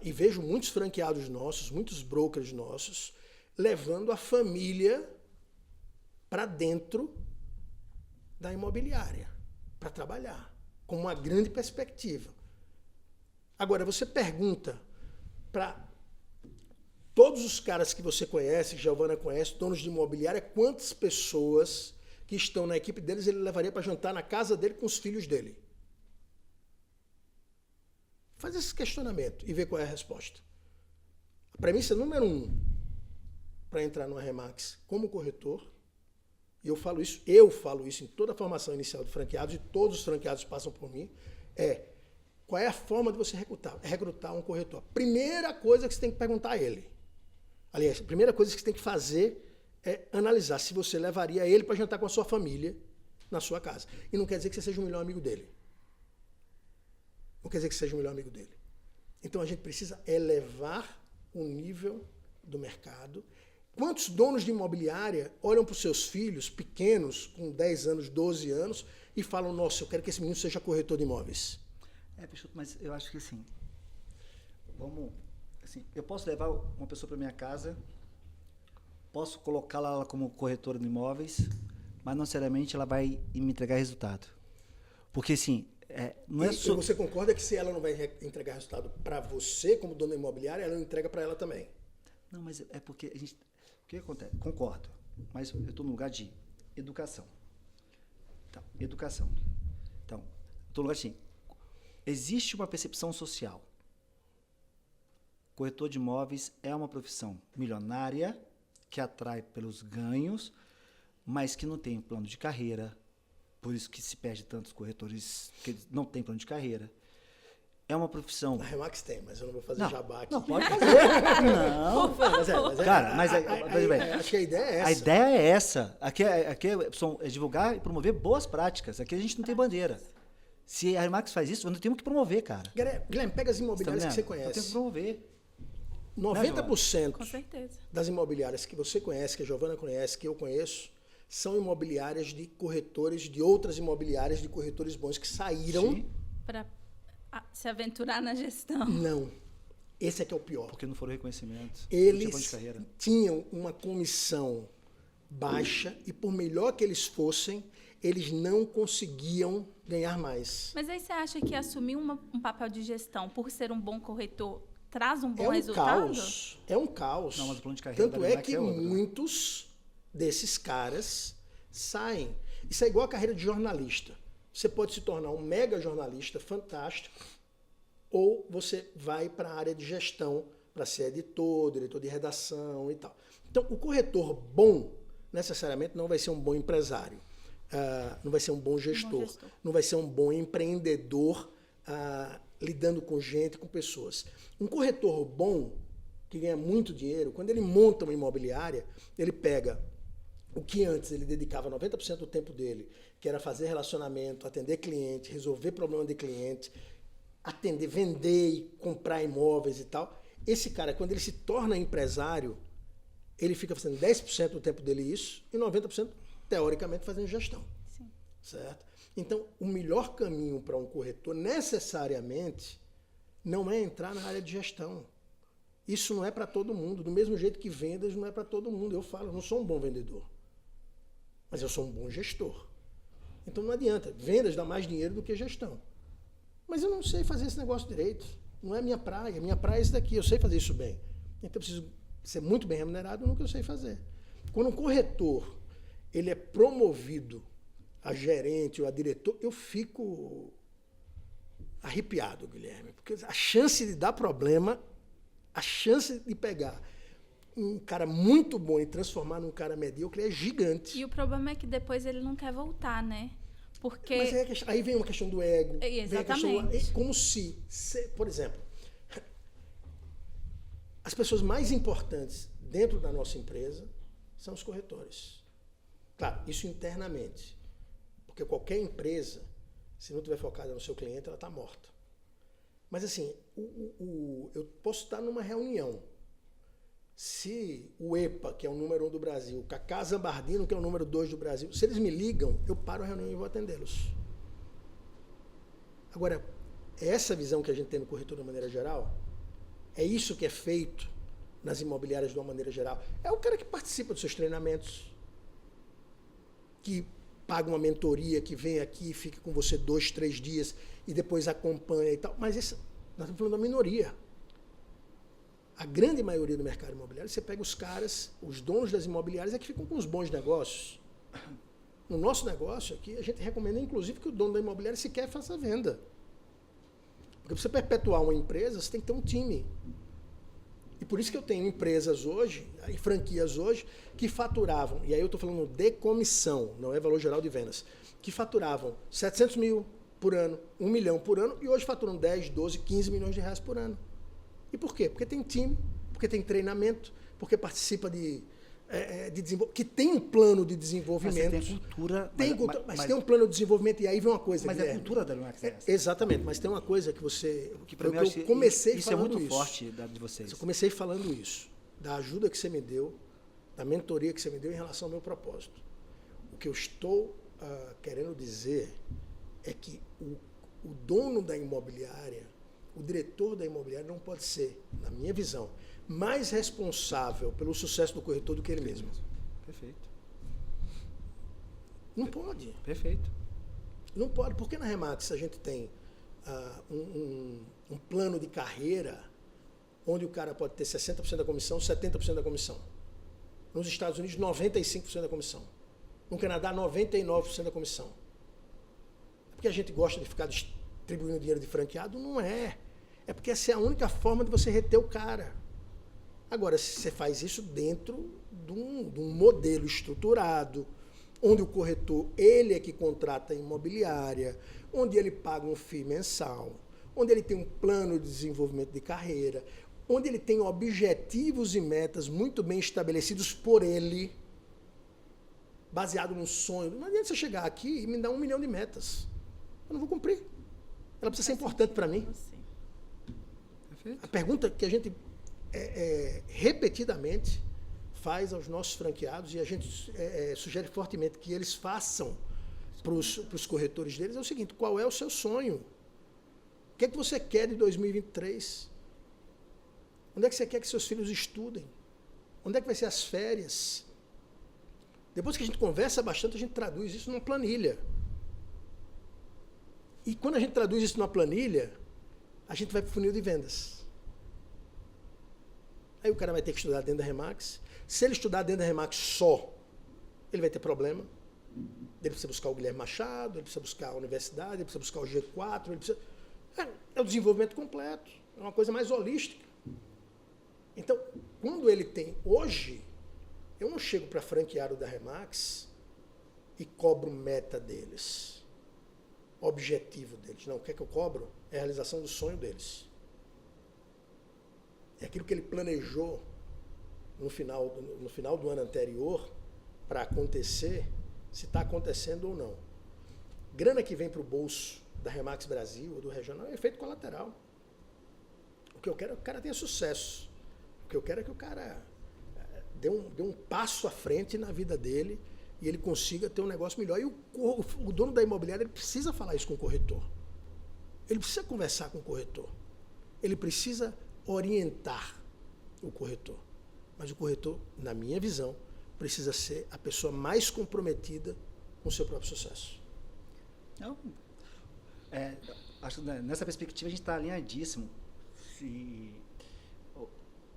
e vejo muitos franqueados nossos, muitos brokers nossos, levando a família para dentro da imobiliária, para trabalhar, com uma grande perspectiva. Agora, você pergunta para todos os caras que você conhece, que Giovana conhece, donos de imobiliária, quantas pessoas que estão na equipe deles ele levaria para jantar na casa dele com os filhos dele? Faz esse questionamento e vê qual é a resposta. A premissa número 1 para entrar no Remax como corretor, e eu falo isso em toda a formação inicial de franqueados, e todos os franqueados passam por mim, qual é a forma de você recrutar um corretor? A primeira coisa que você tem que perguntar a ele. Aliás, a primeira coisa que você tem que fazer é analisar se você levaria ele para jantar com a sua família na sua casa. E não quer dizer que você seja o melhor amigo dele. Não quer dizer que você seja o melhor amigo dele. Então a gente precisa elevar o nível do mercado. Quantos donos de imobiliária olham para os seus filhos pequenos, com 10 anos, 12 anos, e falam, nossa, eu quero que esse menino seja corretor de imóveis? Peixoto, mas eu acho que assim, vamos assim, eu posso levar uma pessoa para minha casa, posso colocá-la lá como corretora de imóveis, mas não necessariamente ela vai me entregar resultado. Porque, assim, não é só... E você concorda que se ela não vai entregar resultado para você, como dono imobiliário, ela não entrega para ela também? Não, mas é porque a gente... O que acontece? Concordo, mas eu estou no lugar de educação. Então, educação. Então, estou no lugar de... Existe uma percepção social. Corretor de imóveis é uma profissão milionária, que atrai pelos ganhos, mas que não tem plano de carreira. Por isso que se perde tantos corretores que não têm plano de carreira. É uma profissão... A Remax tem, mas eu não vou fazer jabá aqui. Não, pode fazer. Não. Cara, acho que a ideia é essa. A ideia é essa. Aqui é divulgar e promover boas práticas. Aqui a gente não tem bandeira. Se a Remax faz isso, nós temos que promover, cara. Guilherme, pega as imobiliárias que você conhece. Eu tenho que promover. 90% Com certeza. das imobiliárias que você conhece, que a Giovana conhece, que eu conheço, são imobiliárias de corretores, de outras imobiliárias de corretores bons que saíram... Para se aventurar na gestão. Não. Esse é que é o pior. Porque não foram reconhecimentos. Eles tinham uma comissão baixa e por melhor que eles fossem, eles não conseguiam ganhar mais. Mas aí você acha que assumir um papel de gestão por ser um bom corretor traz um bom resultado? É um caos. Não, mas o plano de carreira Tanto é que muitos desses caras saem. Isso é igual a carreira de jornalista. Você pode se tornar um mega jornalista fantástico ou você vai para a área de gestão, para ser editor, diretor de redação e tal. Então, o corretor bom, necessariamente, não vai ser um bom empresário, não vai ser um bom gestor, não vai ser um bom empreendedor lidando com gente, com pessoas. Um corretor bom, que ganha muito dinheiro, quando ele monta uma imobiliária, ele pega o que antes ele dedicava 90% do tempo dele, que era fazer relacionamento, atender cliente, resolver problema de cliente, atender, vender e comprar imóveis e tal. Esse cara, quando ele se torna empresário, ele fica fazendo 10% do tempo dele isso e 90%, teoricamente, fazendo gestão. Sim. Certo? Então, o melhor caminho para um corretor, necessariamente, não é entrar na área de gestão. Isso não é para todo mundo. Do mesmo jeito que vendas não é para todo mundo. Eu falo, eu não sou um bom vendedor, mas eu sou um bom gestor. Então não adianta. Vendas dá mais dinheiro do que gestão. Mas eu não sei fazer esse negócio direito. Não é minha praia. Minha praia é isso daqui. Eu sei fazer isso bem. Então eu preciso ser muito bem remunerado no que eu sei fazer. Quando um corretor ele é promovido a gerente ou a diretor, eu fico arrepiado, Guilherme. Porque a chance de dar problema, a chance de pegar um cara muito bom e transformar num cara medíocre é gigante. E o problema é que depois ele não quer voltar, né? Porque... Mas aí vem uma questão do ego. Exatamente. Como se, por exemplo, as pessoas mais importantes dentro da nossa empresa são os corretores. Claro, isso internamente. Porque qualquer empresa, se não estiver focada no seu cliente, ela está morta. Mas assim, eu posso estar numa reunião. Se o EPA, que é o número 1 do Brasil, o Cacá Zambardino, que é o número 2 do Brasil, se eles me ligam, eu paro a reunião e vou atendê-los. Agora, é essa visão que a gente tem no corretor de uma maneira geral? É isso que é feito nas imobiliárias de uma maneira geral? É o cara que participa dos seus treinamentos, que paga uma mentoria, que vem aqui, fica com você 2, 3 dias e depois acompanha e tal. Mas nós estamos falando da minoria. A grande maioria do mercado imobiliário, você pega os caras, os donos das imobiliárias, é que ficam com os bons negócios. No nosso negócio aqui, a gente recomenda, inclusive, que o dono da imobiliária sequer faça a venda. Porque para você perpetuar uma empresa, você tem que ter um time. E por isso que eu tenho empresas hoje, e franquias hoje, que faturavam, e aí eu estou falando de comissão, não é valor geral de vendas, que faturavam 700 mil por ano, 1 milhão por ano, e hoje faturam 10, 12, 15 milhões de reais por ano. E por quê? Porque tem time, porque tem treinamento, porque participa de desenvolvimento, que tem um plano de desenvolvimento. Mas tem cultura. Mas tem um plano de desenvolvimento, e aí vem uma coisa. Mas Guilherme, a cultura da Remax é essa. Exatamente, mas tem uma coisa que você. Que para mim eu comecei isso falando é muito forte de vocês. Eu comecei falando isso, da ajuda que você me deu, da mentoria que você me deu em relação ao meu propósito. O que eu estou querendo dizer é que o dono da imobiliária, o diretor da imobiliária não pode ser, na minha visão, mais responsável pelo sucesso do corretor do que ele mesmo. Perfeito. Não pode. Perfeito. Não pode. Porque na Remax a gente tem um plano de carreira onde o cara pode ter 60% da comissão, 70% da comissão. Nos Estados Unidos, 95% da comissão. No Canadá, 99% da comissão. É porque a gente gosta de ficar distribuindo dinheiro de franqueado? Não é. É porque essa é a única forma de você reter o cara. Agora, se você faz isso dentro de um modelo estruturado, onde o corretor, ele é que contrata a imobiliária, onde ele paga um FII mensal, onde ele tem um plano de desenvolvimento de carreira, onde ele tem objetivos e metas muito bem estabelecidos por ele, baseado num sonho. Não adianta você chegar aqui e me dar 1 milhão de metas. Eu não vou cumprir. Ela precisa ser importante para mim. Perfeito. A pergunta que a gente repetidamente faz aos nossos franqueados, e a gente sugere fortemente que eles façam para os corretores deles, é o seguinte: qual é o seu sonho? O que é que você quer de 2023? Onde é que você quer que seus filhos estudem? Onde é que vai ser as férias? Depois que a gente conversa bastante, a gente traduz isso numa planilha. E quando a gente traduz isso numa planilha, a gente vai para o funil de vendas. Aí o cara vai ter que estudar dentro da Remax. Se ele estudar dentro da Remax só, ele vai ter problema. Ele precisa buscar o Guilherme Machado, ele precisa buscar a universidade, ele precisa buscar o G4, ele precisa... É o desenvolvimento completo, é uma coisa mais holística. Então, quando ele tem hoje, eu não chego para franqueário da Remax e cobro meta deles, objetivo deles. Não, o que é que eu cobro? É a realização do sonho deles. É aquilo que ele planejou no final do ano anterior para acontecer, se está acontecendo ou não. Grana que vem para o bolso da Remax Brasil ou do regional é efeito colateral. O que eu quero é que o cara tenha sucesso. O que eu quero é que o cara dê um passo à frente na vida dele e ele consiga ter um negócio melhor. E o dono da imobiliária, ele precisa falar isso com o corretor. Ele precisa conversar com o corretor. Ele precisa orientar o corretor. Mas o corretor, na minha visão, precisa ser a pessoa mais comprometida com o seu próprio sucesso. Não, acho que nessa perspectiva a gente está alinhadíssimo.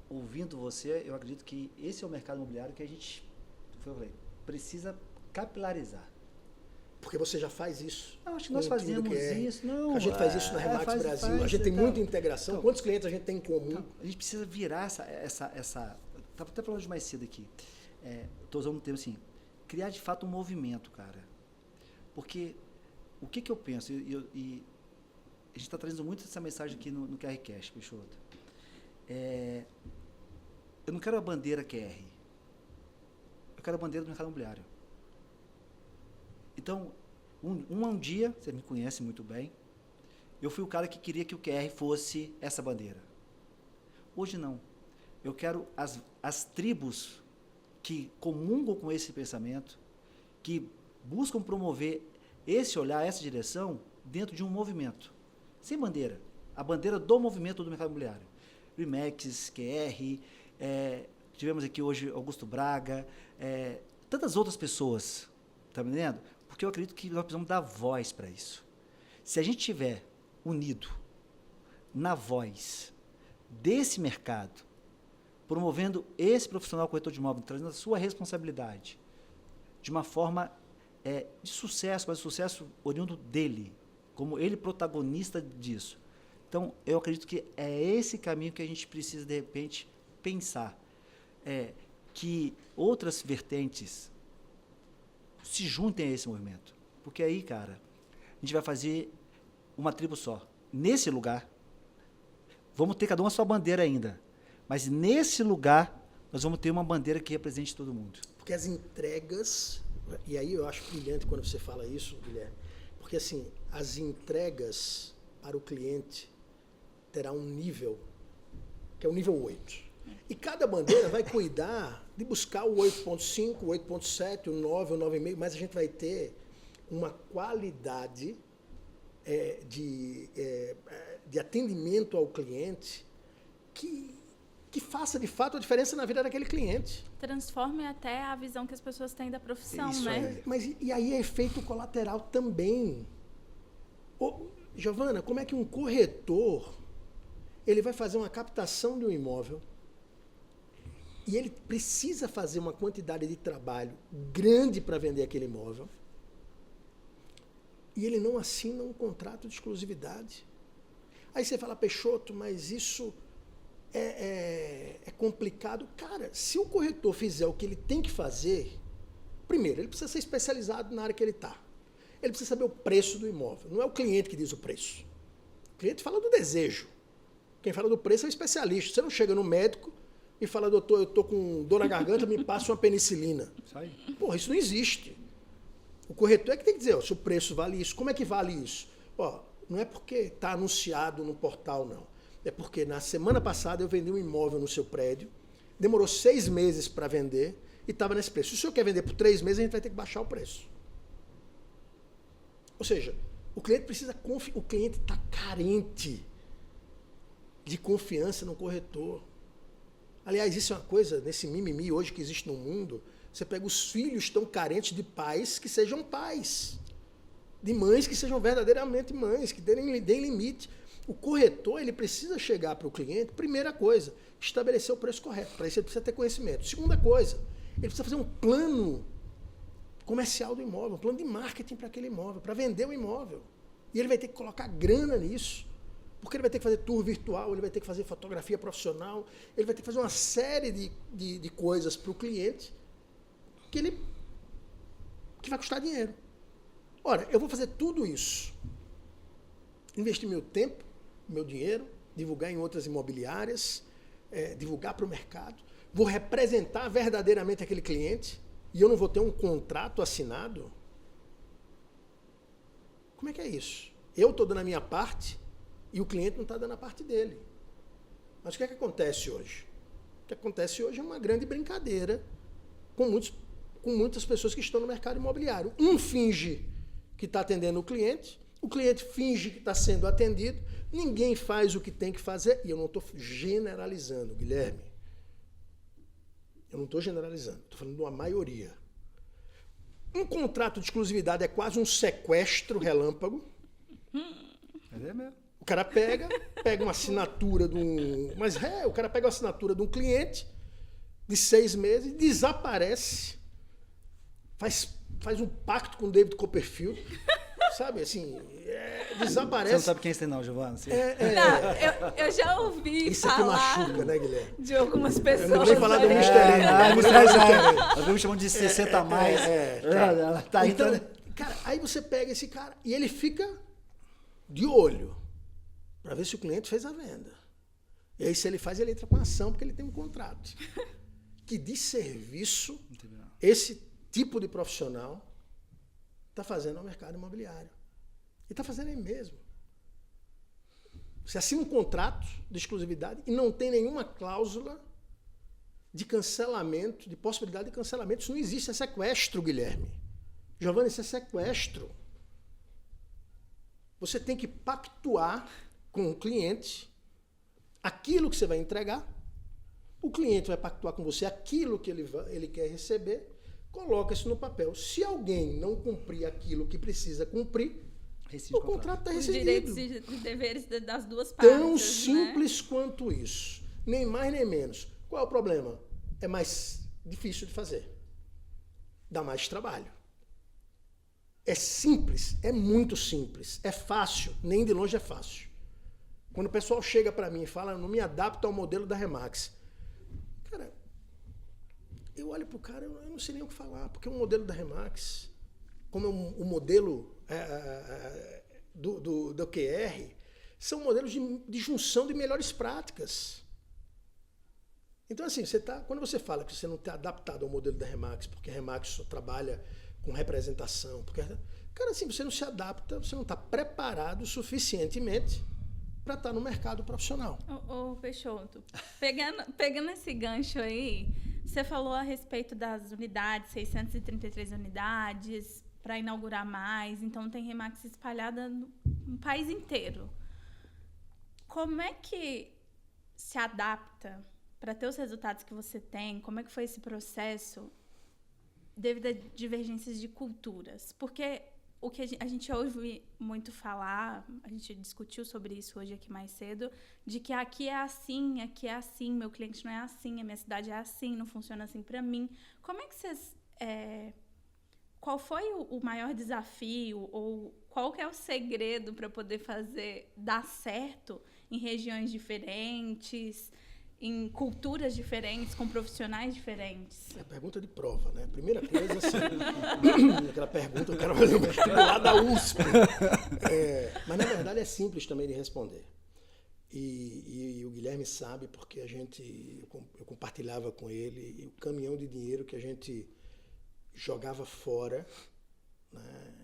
Ouvindo você, eu acredito que esse é o mercado imobiliário que a gente precisa capilarizar. Porque você já faz isso. Não, acho que nós fazemos isso. Não, a gente faz isso na Remax Brasil. A gente tem muita integração. Então, quantos clientes a gente tem em comum? Então, a gente precisa virar essa estava até falando de mais cedo aqui. Estou usando um termo assim, criar de fato um movimento, cara. Porque o que eu penso, e a gente está trazendo muito essa mensagem aqui no QR Cash, Peixoto. Eu não quero a bandeira QR. Eu quero a bandeira do mercado imobiliário. Então, um dia, você me conhece muito bem, eu fui o cara que queria que o QR fosse essa bandeira. Hoje não. Eu quero as tribos que comungam com esse pensamento, que buscam promover esse olhar, essa direção, dentro de um movimento. Sem bandeira. A bandeira do movimento do mercado imobiliário. Remax, QR, tivemos aqui hoje Augusto Braga, tantas outras pessoas, tá me entendendo? Porque eu acredito que nós precisamos dar voz para isso. Se a gente estiver unido na voz desse mercado, promovendo esse profissional corretor de imóvel, trazendo a sua responsabilidade de uma forma de sucesso, mas sucesso oriundo dele, como ele protagonista disso. Então, eu acredito que é esse caminho que a gente precisa, de repente, pensar. Que outras vertentes se juntem a esse movimento. Porque aí, cara, a gente vai fazer uma tribo só. Nesse lugar, vamos ter cada uma a sua bandeira ainda. Mas nesse lugar, nós vamos ter uma bandeira que represente todo mundo. Porque as entregas, e aí eu acho brilhante quando você fala isso, Guilherme, porque assim, as entregas para o cliente terá um nível, que é o nível 8. E cada bandeira vai cuidar de buscar o 8.5, o 8.7, o 9, o 9,5, mas a gente vai de de atendimento ao cliente que faça, de fato, a diferença na vida daquele cliente. Transforme até a visão que as pessoas têm da profissão, Isso né? Mas e aí é efeito colateral também. Giovana, como é que um corretor ele vai fazer uma captação de um imóvel e ele precisa fazer uma quantidade de trabalho grande para vender aquele imóvel e ele não assina um contrato de exclusividade? Aí você fala, Peixoto, mas isso é complicado. Cara, se o corretor fizer o que ele tem que fazer, primeiro, ele precisa ser especializado na área que ele está. Ele precisa saber o preço do imóvel. Não é o cliente que diz o preço. O cliente fala do desejo. Quem fala do preço é o especialista. Você não chega no médico e fala, doutor, eu estou com dor na garganta, me passa uma penicilina. Isso aí. Porra, isso não existe. O corretor é que tem que dizer, ó, se o preço vale isso, como é que vale isso? Ó, não é porque está anunciado no portal, não. É porque na semana passada eu vendi um imóvel no seu prédio, demorou 6 meses para vender e estava nesse preço. Se o senhor quer vender por 3 meses, a gente vai ter que baixar o preço. Ou seja, o cliente precisa o cliente está carente de confiança no corretor. Aliás, isso é uma coisa, nesse mimimi hoje que existe no mundo, você pega os filhos tão carentes de pais que sejam pais, de mães que sejam verdadeiramente mães, que deem limite. O corretor, ele precisa chegar para o cliente, primeira coisa, estabelecer o preço correto. Para isso ele precisa ter conhecimento. Segunda coisa, ele precisa fazer um plano comercial do imóvel, um plano de marketing para aquele imóvel, para vender o imóvel. E ele vai ter que colocar grana nisso, porque ele vai ter que fazer tour virtual, ele vai ter que fazer fotografia profissional, ele vai ter que fazer uma série de coisas para o cliente que vai custar dinheiro. Ora, eu vou fazer tudo isso, investir meu tempo, meu dinheiro, divulgar em outras imobiliárias, divulgar para o mercado, vou representar verdadeiramente aquele cliente e eu não vou ter um contrato assinado? Como é que é isso? Eu estou dando a minha parte e o cliente não está dando a parte dele. Mas o que é que acontece hoje? O que acontece hoje é uma grande brincadeira com muitas pessoas que estão no mercado imobiliário. Um finge que está atendendo o cliente finge que está sendo atendido, ninguém faz o que tem que fazer, e eu não estou generalizando, Guilherme. Eu não estou generalizando, estou falando de uma maioria. Um contrato de exclusividade é quase um sequestro relâmpago. Mas é mesmo. O cara pega uma assinatura de um... o cara pega a assinatura de um cliente de 6 meses, desaparece, faz um pacto com o David Copperfield, sabe, assim, desaparece. Você não sabe quem é esse não, Giovana? Você... Não, eu já ouvi Isso aqui falar machuca, né, Guilherme? de algumas pessoas. Eu não vou nem falar do aí. Mr. M. Nós vamos chamando de 60 a mais. Ela tá Então, entrando... cara, aí você pega esse cara e ele fica de olho para ver se o cliente fez a venda. E aí, se ele faz, ele entra com ação porque ele tem um contrato. Que de serviço, esse tipo de profissional está fazendo ao mercado imobiliário. E está fazendo ele mesmo. Você assina um contrato de exclusividade e não tem nenhuma cláusula de cancelamento, de possibilidade de cancelamento. Isso não existe, é sequestro, Guilherme. Giovana, isso é sequestro. Você tem que pactuar com o cliente aquilo que você vai entregar. O cliente vai pactuar com você aquilo que ele quer receber. Coloca isso no papel. Se alguém não cumprir aquilo que precisa cumprir, o contrato está Os rescindido. direitos e deveres das duas partes. Tão né? simples quanto isso. Nem mais nem menos. Qual é o problema? É mais difícil de fazer. Dá mais trabalho. É simples, é muito simples. É fácil, nem de longe é fácil. Quando o pessoal chega para mim e fala, não me adapta ao modelo da Remax. Cara, eu olho pro cara, eu não sei nem o que falar, porque o modelo da Remax, como o modelo do QR, são modelos de junção de melhores práticas. Então, assim, quando você fala que você não está adaptado ao modelo da Remax, porque a Remax só trabalha com representação, cara, assim, você não se adapta, você não está preparado suficientemente para estar no mercado profissional. Ô, Peixoto, pegando esse gancho aí, você falou a respeito das unidades, 633 unidades, para inaugurar mais, então tem Remax espalhada no país inteiro. como é que se adapta para ter os resultados que você tem? Como é que foi esse processo devido a divergências de culturas? Porque o que a gente ouve muito falar, a gente discutiu sobre isso hoje aqui mais cedo, de que aqui é assim, meu cliente não é assim, a minha cidade é assim, não funciona assim para mim. Como é que vocês... qual foi o maior desafio ou qual que é o segredo para poder fazer dar certo em regiões diferentes, em culturas diferentes, com profissionais diferentes? É pergunta de prova, né? Primeira coisa, assim, aquela pergunta, o cara vai fazer um vestibular da USP. Mas, na verdade, é simples também de responder. E o Guilherme sabe, porque eu compartilhava com ele o caminhão de dinheiro que a gente jogava fora, né?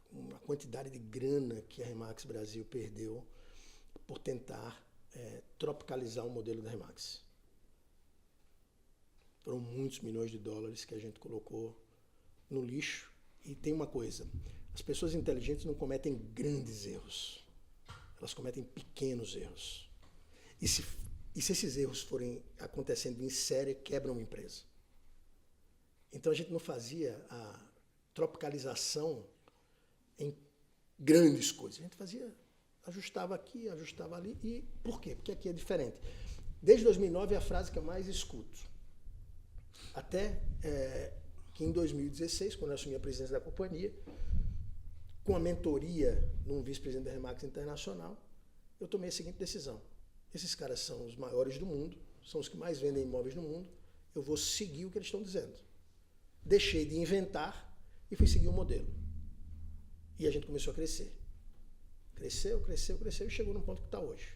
Uma quantidade de grana que a Remax Brasil perdeu por tentar tropicalizar o modelo da Remax. Foram muitos milhões de dólares que a gente colocou no lixo. E tem uma coisa, as pessoas inteligentes não cometem grandes erros, elas cometem pequenos erros. E se esses erros forem acontecendo em série, quebram uma empresa. Então a gente não fazia a tropicalização em grandes coisas, a gente fazia... ajustava aqui, ajustava ali. E por quê? Porque aqui é diferente. Desde 2009 é a frase que eu mais escuto. Até que em 2016, quando eu assumi a presidência da companhia, com a mentoria de um vice-presidente da Remax Internacional, eu tomei a seguinte decisão. Esses caras são os maiores do mundo, são os que mais vendem imóveis no mundo, eu vou seguir o que eles estão dizendo. Deixei de inventar e fui seguir o modelo. E a gente começou a crescer. Cresceu e chegou no ponto que está hoje.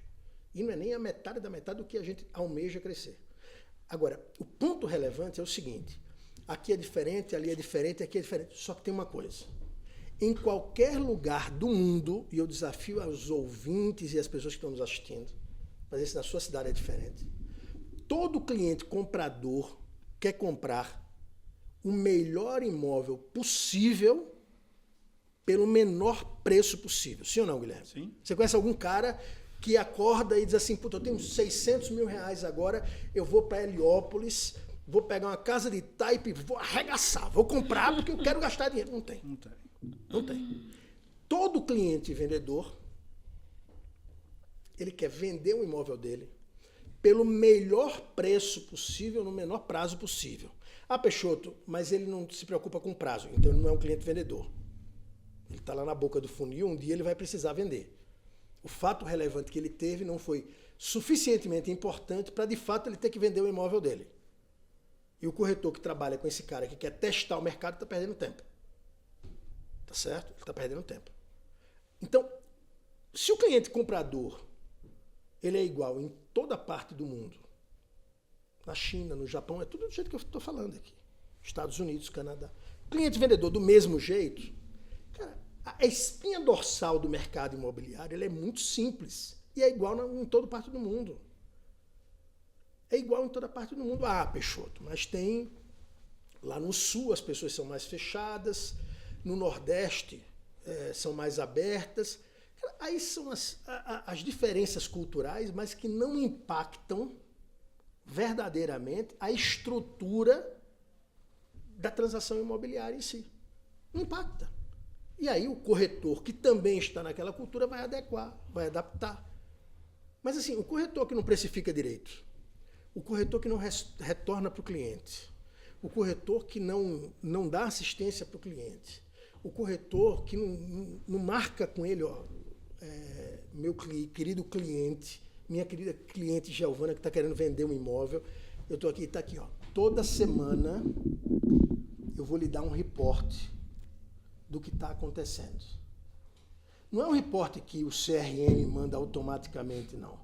E não é nem a metade da metade do que a gente almeja crescer. Agora, o ponto relevante é o seguinte, aqui é diferente, ali é diferente, aqui é diferente. Só que tem uma coisa. Em qualquer lugar do mundo, e eu desafio aos ouvintes e as pessoas que estão nos assistindo, mas esse na sua cidade é diferente, todo cliente comprador quer comprar o melhor imóvel possível pelo menor preço possível. Sim ou não, Guilherme? Sim. Você conhece algum cara que acorda e diz assim, puta, eu tenho 600 mil reais agora, eu vou para Heliópolis, vou pegar uma casa de Taipe, vou arregaçar, vou comprar porque eu quero gastar dinheiro. Não tem. Não tem. Não tem. Todo cliente vendedor, ele quer vender o imóvel dele pelo melhor preço possível, no menor prazo possível. Ah, Peixoto, mas ele não se preocupa com prazo, então ele não é um cliente vendedor. Ele está lá na boca do funil, um dia ele vai precisar vender. O fato relevante que ele teve não foi suficientemente importante para, de fato, ele ter que vender o imóvel dele. E o corretor que trabalha com esse cara que quer testar o mercado está perdendo tempo. Tá certo? Ele está perdendo tempo. Então, se o cliente comprador ele é igual em toda parte do mundo, na China, no Japão, é tudo do jeito que eu estou falando aqui. Estados Unidos, Canadá. Cliente vendedor do mesmo jeito, cara, a espinha dorsal do mercado imobiliário ele é muito simples e é igual em toda parte do mundo. É igual em toda parte do mundo. Ah, Peixoto, mas tem... Lá no sul as pessoas são mais fechadas, no Nordeste são mais abertas. Aí são as diferenças culturais, mas que não impactam verdadeiramente a estrutura da transação imobiliária em si. Não impacta. E aí o corretor, que também está naquela cultura, vai adequar, vai adaptar. Mas assim, o corretor que não precifica direito, o corretor que não retorna para o cliente, o corretor que não dá assistência para o cliente, o corretor que não marca com ele, ó, meu querido cliente, minha querida cliente Giovana que está querendo vender um imóvel, eu estou aqui, está aqui, ó, toda semana eu vou lhe dar um reporte do que está acontecendo. Não é um reporte que o CRM manda automaticamente, não.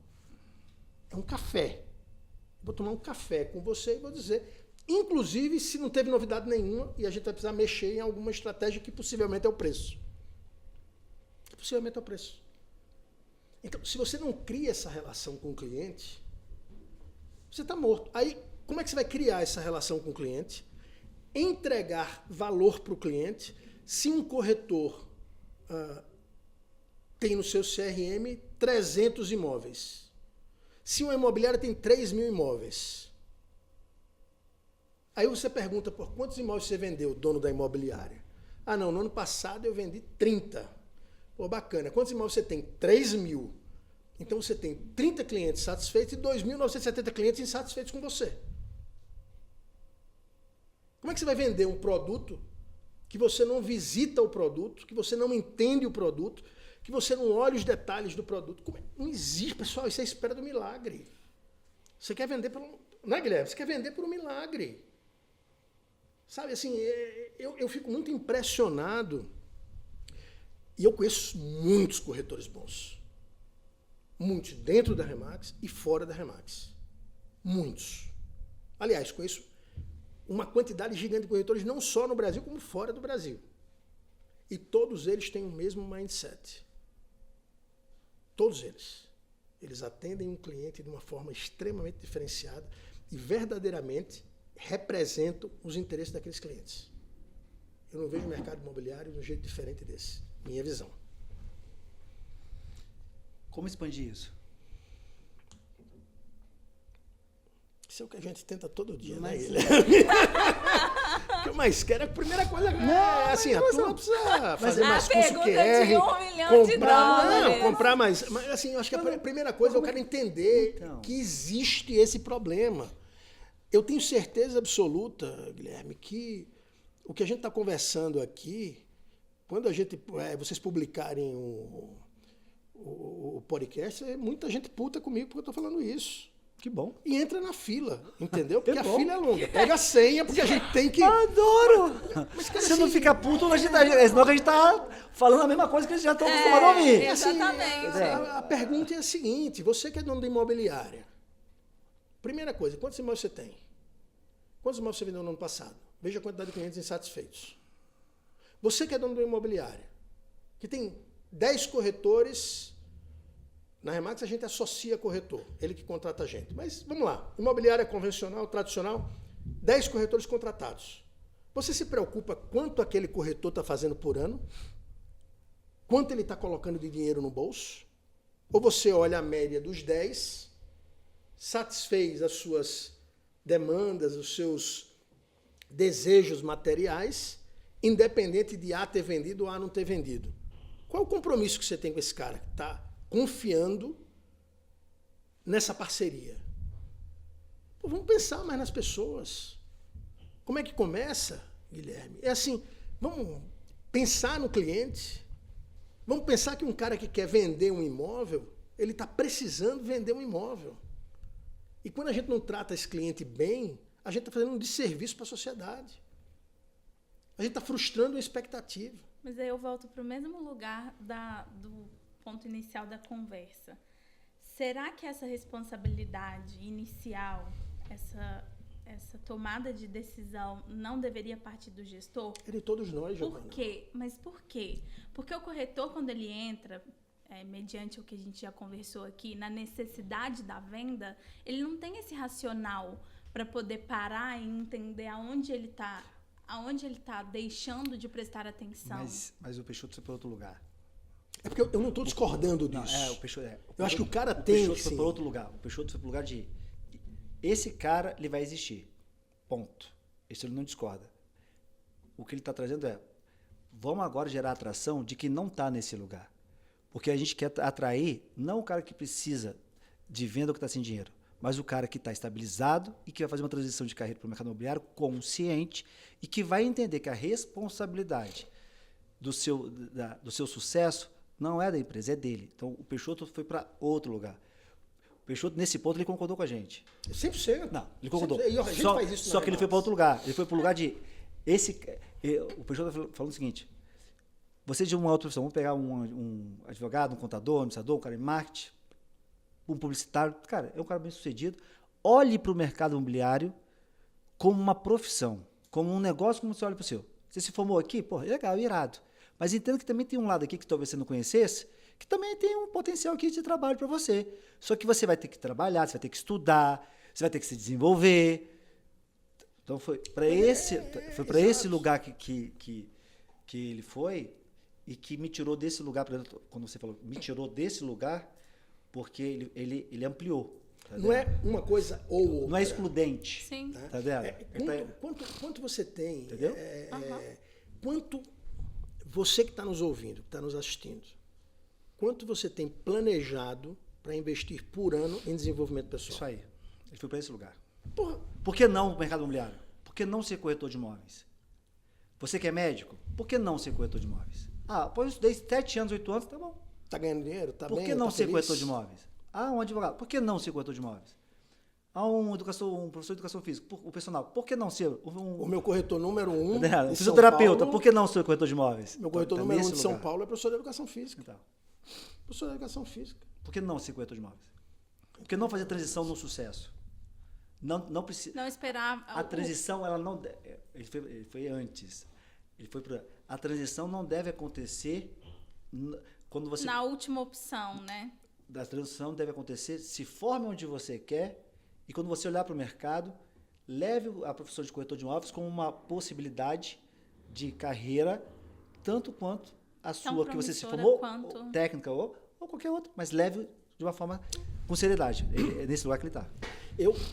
É um café. Vou tomar um café com você e vou dizer, inclusive se não teve novidade nenhuma e a gente vai precisar mexer em alguma estratégia que possivelmente é o preço. Possivelmente é o preço. Então, se você não cria essa relação com o cliente, você está morto. Aí, como é que você vai criar essa relação com o cliente? Entregar valor para o cliente. Se um corretor tem no seu CRM 300 imóveis. Se uma imobiliária tem 3.000 imóveis, aí você pergunta, por quantos imóveis você vendeu, dono da imobiliária? Ah, não, no ano passado eu vendi 30. Pô, bacana. Quantos imóveis você tem? 3.000. Então você tem 30 clientes satisfeitos e 2.970 clientes insatisfeitos com você. Como é que você vai vender um produto que você não visita o produto, que você não entende o produto, que você não olha os detalhes do produto? Não existe, pessoal, isso é a espera do milagre. Você quer vender por um... Não é, Guilherme? Você quer vender por um milagre. Sabe, assim, eu fico muito impressionado e eu conheço muitos corretores bons. Muitos dentro da Remax e fora da Remax. Muitos. Aliás, conheço uma quantidade gigante de corretores, não só no Brasil, como fora do Brasil. E todos eles têm o mesmo mindset. Todos eles. Eles atendem um cliente de uma forma extremamente diferenciada e verdadeiramente representam os interesses daqueles clientes. Eu não vejo o mercado imobiliário de um jeito diferente desse. Minha visão. Como expandir isso? Isso é o que a gente tenta todo dia, Mas... né, Guilherme? O que eu mais quero é a primeira coisa. Assim, a turma precisa fazer mais curso pergunta QR, de $1 milhão de dólares. comprar mais. Mas assim, eu acho que a primeira coisa eu quero entender Então. que existe esse problema. Eu tenho certeza absoluta, Guilherme, que o que a gente está conversando aqui, quando vocês publicarem o podcast, muita gente puta comigo porque eu estou falando isso. Que bom. E entra na fila, entendeu? Porque Que a bom. fila é longa. Pega a senha, porque a gente tem que... Adoro! Mas, cara, Se não assim, fica puto, a gente senão a gente tá falando a mesma coisa que eles já estão acostumados a ouvir. Exatamente. A pergunta é a seguinte, você que é dono da imobiliária, primeira coisa, quantos imóveis você tem? Quantos imóveis você vendeu no ano passado? Veja a quantidade de clientes insatisfeitos. Você que é dono da imobiliária, que tem 10 corretores... Na Remax a gente associa corretor, ele que contrata a gente. Mas vamos lá, imobiliária convencional, tradicional, 10 corretores contratados. Você se preocupa quanto aquele corretor está fazendo por ano? Quanto ele está colocando de dinheiro no bolso? Ou você olha a média dos 10, satisfez as suas demandas, os seus desejos materiais, independente de A ter vendido ou A não ter vendido? Qual é o compromisso que você tem com esse cara que está confiando nessa parceria? Pô, vamos pensar mais nas pessoas. Como é que começa, Guilherme? É assim, vamos pensar no cliente. Vamos pensar que um cara que quer vender um imóvel, ele está precisando vender um imóvel. E quando a gente não trata esse cliente bem, a gente está fazendo um desserviço para a sociedade. A gente está frustrando uma expectativa. Mas aí eu volto para o mesmo lugar do ponto inicial da conversa. Será que essa responsabilidade inicial, essa tomada de decisão não deveria partir do gestor? É de todos nós, Giovana. Por quê? Mas por quê? Porque o corretor, quando ele entra, mediante o que a gente já conversou aqui, na necessidade da venda, ele não tem esse racional para poder parar e entender aonde ele está deixando de prestar atenção. Mas o Peixoto foi para outro lugar. É porque eu não estou discordando disso. Não, o Peixoto, eu acho que o cara o tem... Peixoto foi para outro lugar. O Peixoto foi para o lugar de... Esse cara, ele vai existir. Ponto. Isso ele não discorda. O que ele está trazendo é... Vamos agora gerar atração de que não está nesse lugar. Porque a gente quer atrair não o cara que precisa de venda ou que está sem dinheiro, mas o cara que está estabilizado e que vai fazer uma transição de carreira para o mercado imobiliário consciente e que vai entender que a responsabilidade do seu sucesso não é da empresa, é dele. Então, o Peixoto foi para outro lugar. O Peixoto, nesse ponto, ele concordou com a gente. 100%. Não, ele concordou. E a gente faz isso só que ele foi para outro lugar. Ele foi para o lugar de... O Peixoto falando o seguinte, você de uma outra profissão, vamos pegar um advogado, um contador, um administrador, um cara em marketing, um publicitário, cara, é um cara bem sucedido. Olhe para o mercado imobiliário como uma profissão, como um negócio, como você olha para o seu. Você se formou aqui, pô, legal, irado. Mas entenda que também tem um lado aqui que talvez você não conhecesse, que também tem um potencial aqui de trabalho para você. Só que você vai ter que trabalhar, você vai ter que estudar, você vai ter que se desenvolver. Então foi para esse lugar que ele foi, e que me tirou desse lugar, por exemplo, quando você falou, me tirou desse lugar porque ele ampliou. Tá Não é uma coisa ou outra. Não é excludente. Sim. Né? Tá vendo? Quanto você tem... Entendeu? Quanto você que está nos ouvindo, que está nos assistindo, quanto você tem planejado para investir por ano em desenvolvimento pessoal? Isso aí. Ele foi para esse lugar. Porra, Por que não o mercado imobiliário? Por que não ser corretor de imóveis? Você que é médico, por que não ser corretor de imóveis? Pois eu estudei 7 anos, 8 anos, tá bom. tá ganhando dinheiro? Tá Por bem? que não tá ser feliz? corretor de imóveis? Um advogado, por que não ser corretor de imóveis? Um professor de educação física, o personal, por que não ser O meu corretor número 1 o de São fisioterapeuta, Paulo, por que não ser corretor de imóveis? meu corretor Tá número 1 nesse de São lugar. Paulo é professor de educação física. Então, Professor de educação física. por que não ser corretor de imóveis? Por que não fazer transição no sucesso? Não precisa. Não esperar... A transição, ela não. Ele foi antes. A transição não deve acontecer quando você. Na última opção, né? Da transição deve acontecer, se forme onde você quer, e quando você olhar para o mercado, leve a profissão de corretor de imóveis como uma possibilidade de carreira, tanto quanto a sua, que você se promissora formou, quanto- ou técnica ou qualquer outra, mas leve de uma forma com seriedade. É nesse lugar que ele está.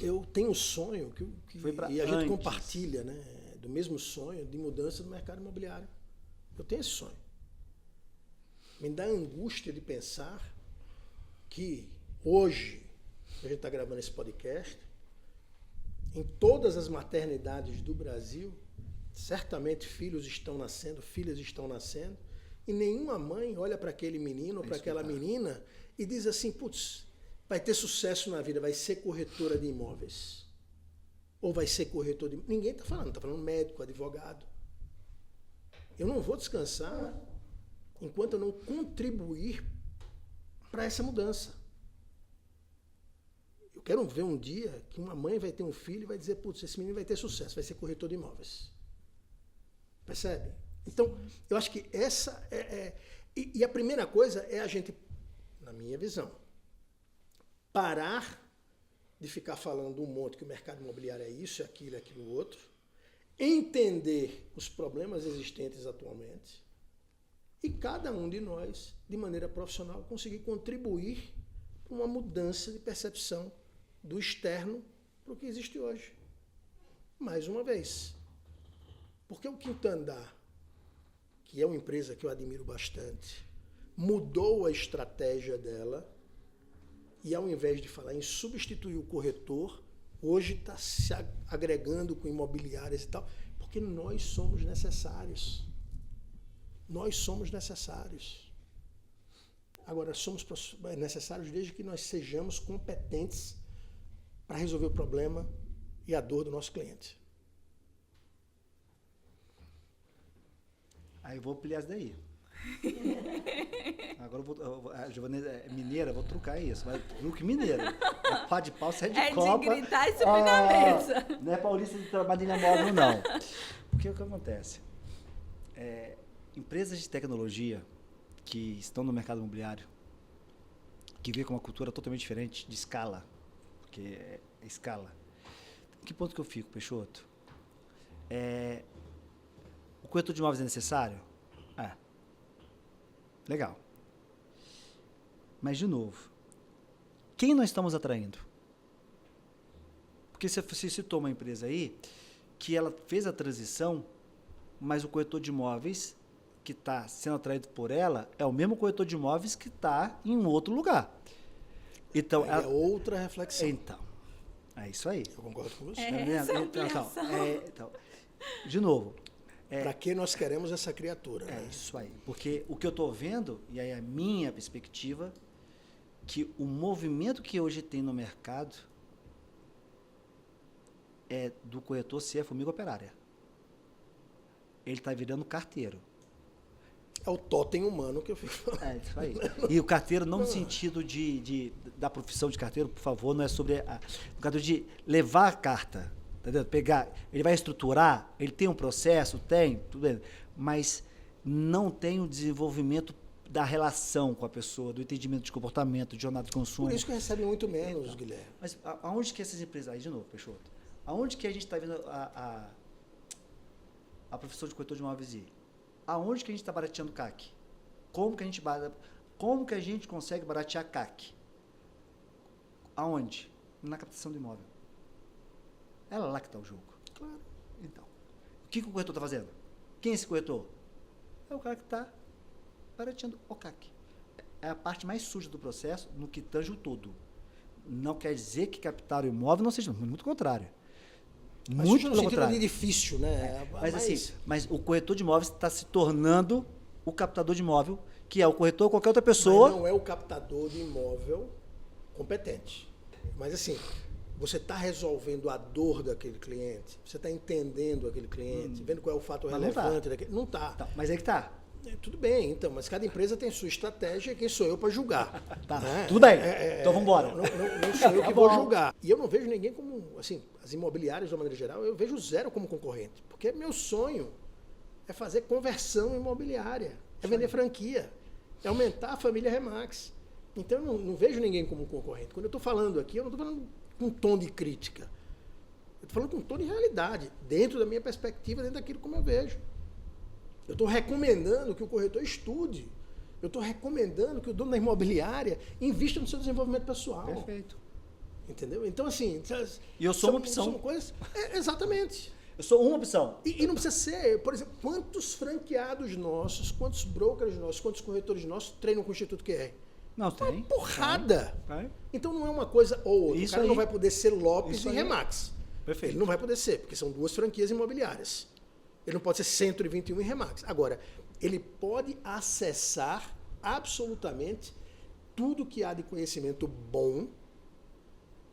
Eu tenho um sonho Foi pra e a gente antes. compartilha, né, do mesmo sonho de mudança do mercado imobiliário. Eu tenho esse sonho. Me dá angústia de pensar que hoje, a gente está gravando esse podcast, em todas as maternidades do Brasil, certamente filhos estão nascendo, filhas estão nascendo, e nenhuma mãe olha para aquele menino ou para aquela menina e diz assim, putz, vai ter sucesso na vida, vai ser corretora de imóveis. Ou vai ser corretor de... Ninguém está falando médico, advogado. Eu não vou descansar enquanto eu não contribuir para essa mudança. Eu quero ver um dia que uma mãe vai ter um filho e vai dizer, putz, esse menino vai ter sucesso, vai ser corretor de imóveis. Percebe? Então, eu acho que essa E a primeira coisa é a gente, na minha visão, parar de ficar falando um monte que o mercado imobiliário é isso, é aquilo outro, entender os problemas existentes atualmente e cada um de nós, de maneira profissional, conseguir contribuir para uma mudança de percepção do externo para o que existe hoje. Mais uma vez. Porque o Quinto Andar, que é uma empresa que eu admiro bastante, mudou a estratégia dela e, ao invés de falar em substituir o corretor, hoje está se agregando com imobiliárias e tal, porque nós somos necessários. Nós somos necessários. Agora, somos necessários desde que nós sejamos competentes para resolver o problema e a dor do nosso cliente. Aí eu vou ampliar isso daí. Agora a Giovana é mineira, vou trocar isso. Mas truque mineiro. É pá de pau, sai de copa. De gritar e subir na mesa. Não é paulista de trabalhar móvel, não. Porque o que acontece? Empresas de tecnologia que estão no mercado imobiliário, que vê com uma cultura totalmente diferente, de escala, porque é escala. Em que ponto que eu fico, Peixoto? O corretor de imóveis é necessário? Legal. Mas, de novo, quem nós estamos atraindo? Porque você citou uma empresa aí que ela fez a transição, mas o corretor de imóveis que está sendo atraído por ela é o mesmo corretor de imóveis que está em um outro lugar. Então, É outra reflexão. Então, é isso aí. Eu concordo com você. Então, de novo, Para que nós queremos essa criatura? É isso aí. Porque o que eu estou vendo, e aí a minha perspectiva, que o movimento que hoje tem no mercado é do corretor ser a formiga operária. Ele está virando carteiro. É o totem humano que eu fico falando. É isso aí. E o carteiro não no sentido da profissão de carteiro, por favor, não é sobre no caso de levar a carta. Entendeu? Pegar, ele vai estruturar, ele tem um processo, tudo bem, mas não tem o desenvolvimento da relação com a pessoa, do entendimento de comportamento, de jornada de consumo. Por isso que recebe muito menos, Guilherme. Mas aonde que essas empresas, aí de novo, Peixoto, aonde que a gente está vendo a profissão de corretor de imóveis ir? Aonde que a gente está barateando o CAC? Como que a gente consegue baratear CAC? Aonde? Na captação do imóvel. É lá que está o jogo. Claro. Então, o que o corretor está fazendo? Quem é esse corretor? É o cara que está barateando o CAC. É a parte mais suja do processo no que tange o todo. Não quer dizer que captar o imóvel não seja, muito contrário. Mas Muito no pelo sentido contrário. de difícil, né? Mas o corretor de imóveis está se tornando o captador de imóvel, que é o corretor ou qualquer outra pessoa. Mas não é o captador de imóvel competente. Mas assim, você está resolvendo a dor daquele cliente, você está entendendo aquele cliente, vendo qual é o fato Mas não tá. relevante daquele. Não está. Tá, mas aí que tá. Tudo bem, então, mas cada empresa tem sua estratégia e quem sou eu para julgar? Tá, né? tudo bem. Então vamos embora. Não sou eu Tá que vou bom. julgar. E eu não vejo ninguém como, assim, as imobiliárias de uma maneira geral, eu vejo zero como concorrente. Porque meu sonho é fazer conversão imobiliária, é vender franquia, é aumentar a família Remax. Então eu não vejo ninguém como concorrente. Quando eu estou falando aqui, eu não estou falando com um tom de crítica. Eu estou falando com um tom de realidade, dentro da minha perspectiva, dentro daquilo como eu vejo. Eu estou recomendando que o corretor estude. Eu estou recomendando que o dono da imobiliária invista no seu desenvolvimento pessoal. Perfeito. Entendeu? Então, assim... E eu sou uma opção. São coisas, exatamente. Eu sou uma opção. E não precisa ser, por exemplo, quantos franqueados nossos, quantos brokers nossos, quantos corretores nossos treinam com o Instituto QR? Não, tem. Uma porrada. Tem. Então não é uma coisa ou outra. Isso O cara aí. não vai poder ser Lopes Isso e aí. Remax. Perfeito. Ele não vai poder ser, porque são duas franquias imobiliárias. Ele não pode ser 121 em Remax. Agora, ele pode acessar absolutamente tudo que há de conhecimento bom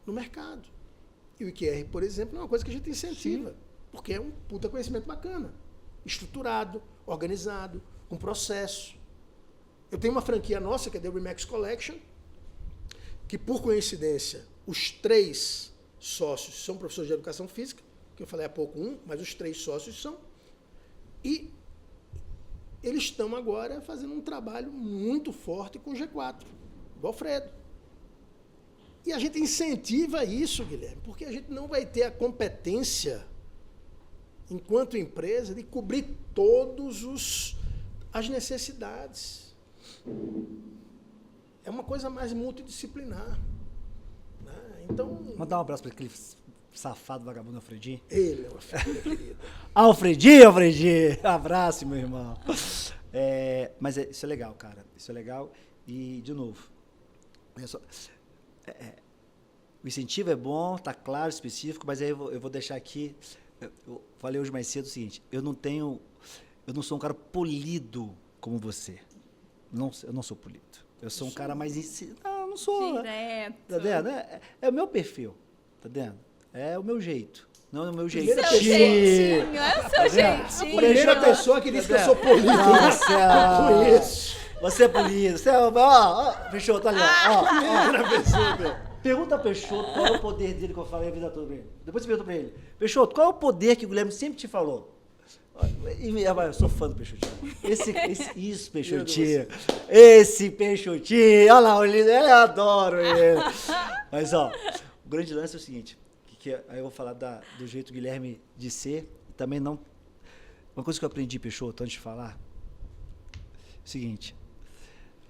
no mercado. E o IQR, por exemplo, é uma coisa que a gente incentiva, porque é um puta conhecimento bacana, estruturado, organizado, com processo. Eu tenho uma franquia nossa, que é a The Remax Collection, que por coincidência, os 3 sócios são professores de educação física, que eu falei há pouco mas os 3 sócios são. E eles estão agora fazendo um trabalho muito forte com o G4, o Alfredo. E a gente incentiva isso, Guilherme, porque a gente não vai ter a competência, enquanto empresa, de cobrir as necessidades. É uma coisa mais multidisciplinar. Né? Então... Mandar um abraço para aquele safado vagabundo Alfredinho. Ele é uma figura querida. Alfredinho! Abraço, meu irmão. Isso é legal, cara. Isso é legal. E, de novo, o incentivo é bom, tá claro, específico, mas aí eu vou deixar aqui. Eu falei hoje mais cedo o seguinte: eu não sou um cara polido como você. Eu não sou polido. Eu sou um cara mais... Não, não sou. Direto. Tá vendo? É o meu perfil. Tá vendo? É o meu jeito. Não é o meu Primeira jeitinho. Seu jeitinho, é o seu A jeitinho. primeira pessoa que diz que eu sou político, Nossa, eu conheço. Você é polido. Você é... Ó, Peixoto, olha lá. Primeira pessoa, velho. Pergunta a Peixoto qual é o poder dele que eu falei a vida toda pra ele. Depois você pergunta pra ele. Peixoto, qual é o poder que o Guilherme sempre te falou? Eu sou fã do Peixotinho. Isso, Peixotinho. Esse Peixotinho. Olha lá, eu adoro ele. Mas, ó, o grande lance é o seguinte. Aí eu vou falar do jeito Guilherme de ser. Também não... Uma coisa que eu aprendi, Peixoto, antes de falar. É o seguinte.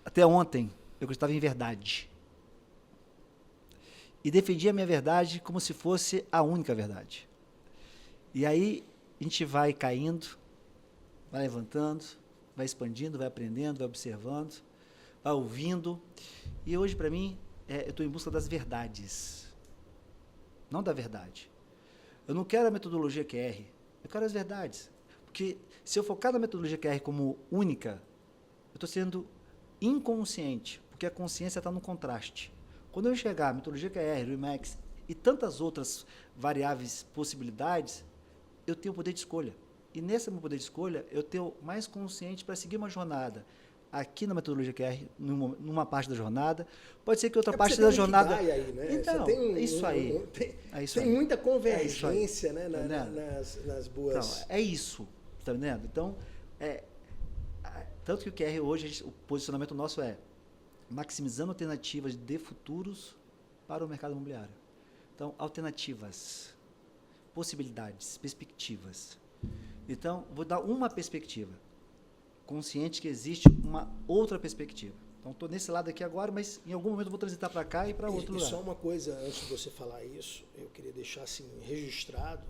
Até ontem, eu acreditava em verdade. E defendia a minha verdade como se fosse a única verdade. E aí... A gente vai caindo, vai levantando, vai expandindo, vai aprendendo, vai observando, vai ouvindo. E hoje, para mim, eu estou em busca das verdades, não da verdade. Eu não quero a metodologia QR, eu quero as verdades. Porque se eu focar na metodologia QR como única, eu estou sendo inconsciente, porque a consciência está no contraste. Quando eu enxergar a metodologia QR, Remax e tantas outras variáveis possibilidades, eu tenho poder de escolha. E nesse meu poder de escolha, eu tenho mais consciente para seguir uma jornada. Aqui na metodologia QR, numa parte da jornada, pode ser que outra parte da jornada... Aí, né? Então, isso aí. Tem muita convergência, né, nas boas... Então, é isso, tá entendendo? Então, tanto que o QR hoje, o posicionamento nosso é maximizando alternativas de futuros para o mercado imobiliário. Então, alternativas, possibilidades, perspectivas. Então, vou dar uma perspectiva. consciente que existe uma outra perspectiva. Então, estou nesse lado aqui agora, mas em algum momento eu vou transitar para cá e para outro lugar. E só uma coisa, antes de você falar isso, eu queria deixar assim, registrado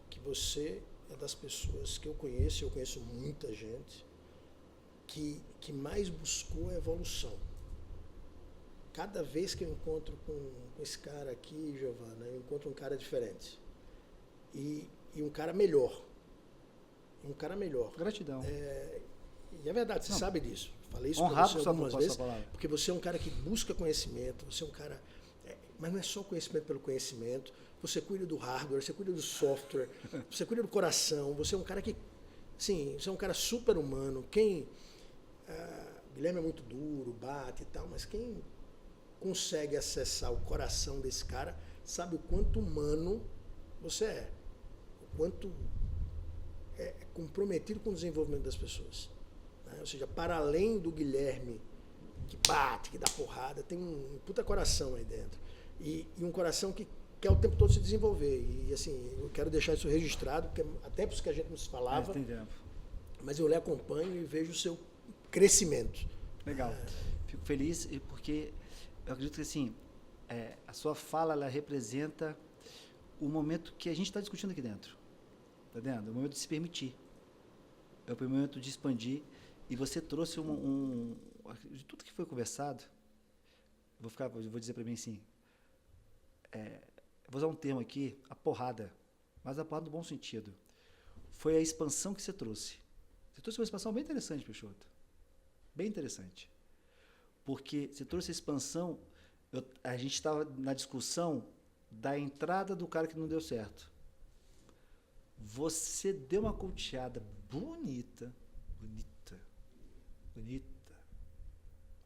que você é das pessoas que eu conheço muita gente, que mais buscou a evolução. Cada vez que eu encontro com esse cara aqui, Giovana, eu encontro um cara diferente. E um cara melhor. Um cara melhor. Gratidão. E é verdade, você sabe disso. Falei isso Honrado para você algumas vezes, palavra. porque você é um cara que busca conhecimento, você é um cara... mas não é só conhecimento pelo conhecimento, você cuida do hardware, você cuida do software, você cuida do coração, você é um cara que... Sim, você é um cara super humano. Guilherme é muito duro, bate e tal, mas quem consegue acessar o coração desse cara sabe o quanto humano você é, o quanto é comprometido com o desenvolvimento das pessoas. Ou seja, para além do Guilherme que bate, que dá porrada, tem um puta coração aí dentro. E um coração que quer o tempo todo se desenvolver. E assim, eu quero deixar isso registrado, porque há tempos que a gente não se falava, mas eu lhe acompanho e vejo o seu crescimento. Legal. Fico feliz porque eu acredito que assim, a sua fala ela representa o momento que a gente está discutindo aqui dentro. Tá vendo? É o momento de se permitir. É o momento de expandir. E você trouxe de tudo que foi conversado, eu vou dizer para mim assim, vou usar um termo aqui, a porrada, mas a porrada no bom sentido. Foi a expansão que você trouxe. Você trouxe uma expansão bem interessante, Peixoto. Bem interessante. Porque você trouxe a expansão, a gente estava na discussão da entrada do cara que não deu certo. Você deu uma colteada bonita,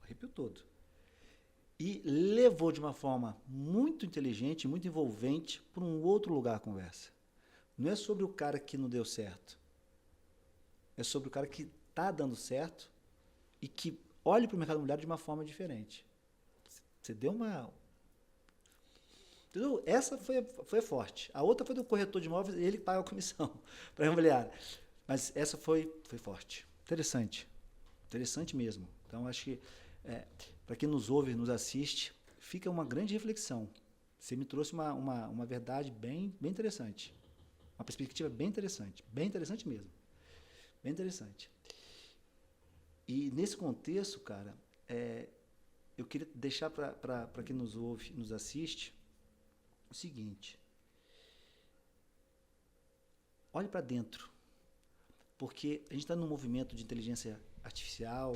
arrepio todo. E levou de uma forma muito inteligente, muito envolvente, para um outro lugar a conversa. Não é sobre o cara que não deu certo. É sobre o cara que está dando certo e que olha para o mercado imobiliário de uma forma diferente. Você deu uma... Entendeu? Essa foi forte. A outra foi do corretor de imóveis, ele paga a comissão para a imobiliária. Mas essa foi forte. Interessante. Interessante mesmo. Então, acho que, para quem nos ouve, nos assiste, fica uma grande reflexão. Você me trouxe uma verdade bem interessante. Uma perspectiva bem interessante mesmo. Bem interessante. E nesse contexto, cara, eu queria deixar para quem nos ouve, nos assiste, o seguinte. Olhe para dentro. Porque a gente está num movimento de inteligência artificial,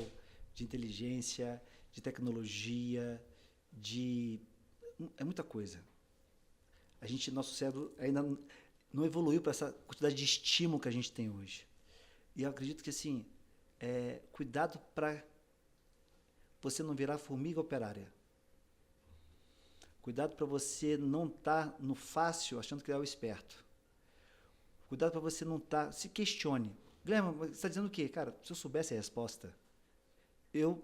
de inteligência, de tecnologia, é muita coisa. Nosso cérebro ainda não evoluiu para essa quantidade de estímulo que a gente tem hoje. E eu acredito que, assim, cuidado para você não virar formiga operária. Cuidado para você não estar no fácil achando que é o esperto. Cuidado para você não estar... Se questione. Guilherme, você está dizendo o quê? Cara, se eu soubesse a resposta, eu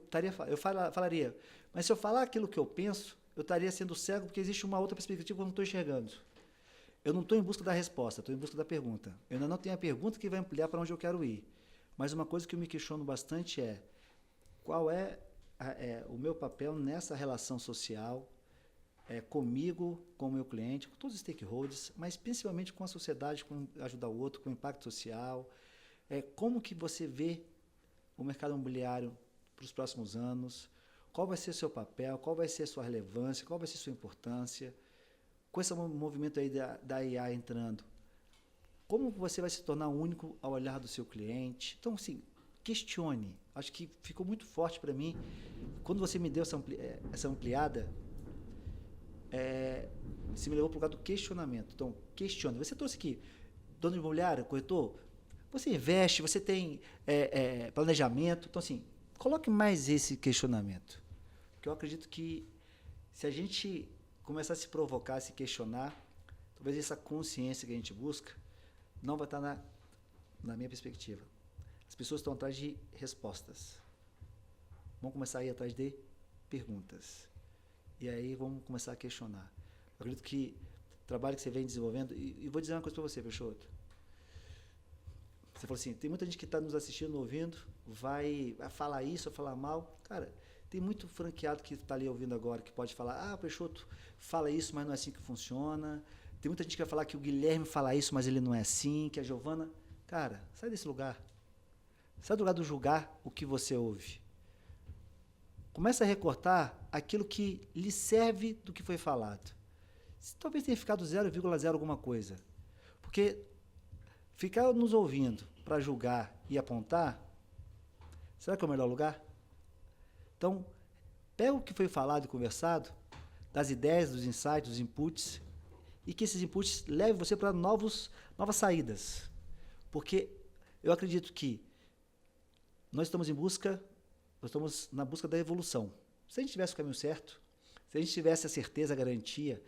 falaria. Mas se eu falar aquilo que eu penso, eu estaria sendo cego porque existe uma outra perspectiva que eu não estou enxergando. Eu não estou em busca da resposta, estou em busca da pergunta. Eu ainda não tenho a pergunta que vai ampliar para onde eu quero ir. Mas uma coisa que eu me questiono bastante é qual é o meu papel nessa relação social, comigo, com o meu cliente, com todos os stakeholders, mas principalmente com a sociedade, com ajudar o outro, com o impacto social. Como que você vê o mercado imobiliário para os próximos anos? Qual vai ser o seu papel? Qual vai ser a sua relevância? Qual vai ser a sua importância? Com esse movimento aí da IA entrando, como você vai se tornar único ao olhar do seu cliente? Então, assim, questione. Acho que ficou muito forte para mim. Quando você me deu essa ampliada, você me levou para o lugar do questionamento. Então, questione. Você trouxe aqui, dono de imobiliário, corretor, você investe, você tem planejamento. Então, assim, coloque mais esse questionamento. Porque eu acredito que se a gente começar a se provocar, a se questionar, talvez essa consciência que a gente busca não vai estar na minha perspectiva. As pessoas estão atrás de respostas. Vão começar a ir atrás de perguntas. E aí vamos começar a questionar. Eu acredito que o trabalho que você vem desenvolvendo... E vou dizer uma coisa para você, Peixoto. Você falou assim, tem muita gente que está nos assistindo, ouvindo, vai falar isso, vai falar mal. Cara, tem muito franqueado que está ali ouvindo agora, que pode falar, Peixoto fala isso, mas não é assim que funciona. Tem muita gente que vai falar que o Guilherme fala isso, mas ele não é assim, que a Giovana... Cara, sai desse lugar. Sai do lugar do julgar o que você ouve. Começa a recortar aquilo que lhe serve do que foi falado. Talvez tenha ficado 0,0 alguma coisa. Porque ficar nos ouvindo para julgar e apontar, será que é o melhor lugar? Então, pega o que foi falado e conversado, das ideias, dos insights, dos inputs, e que esses inputs levem você para novas saídas. Porque eu acredito que nós estamos na busca da evolução. Se a gente tivesse o caminho certo, se a gente tivesse a certeza, a garantia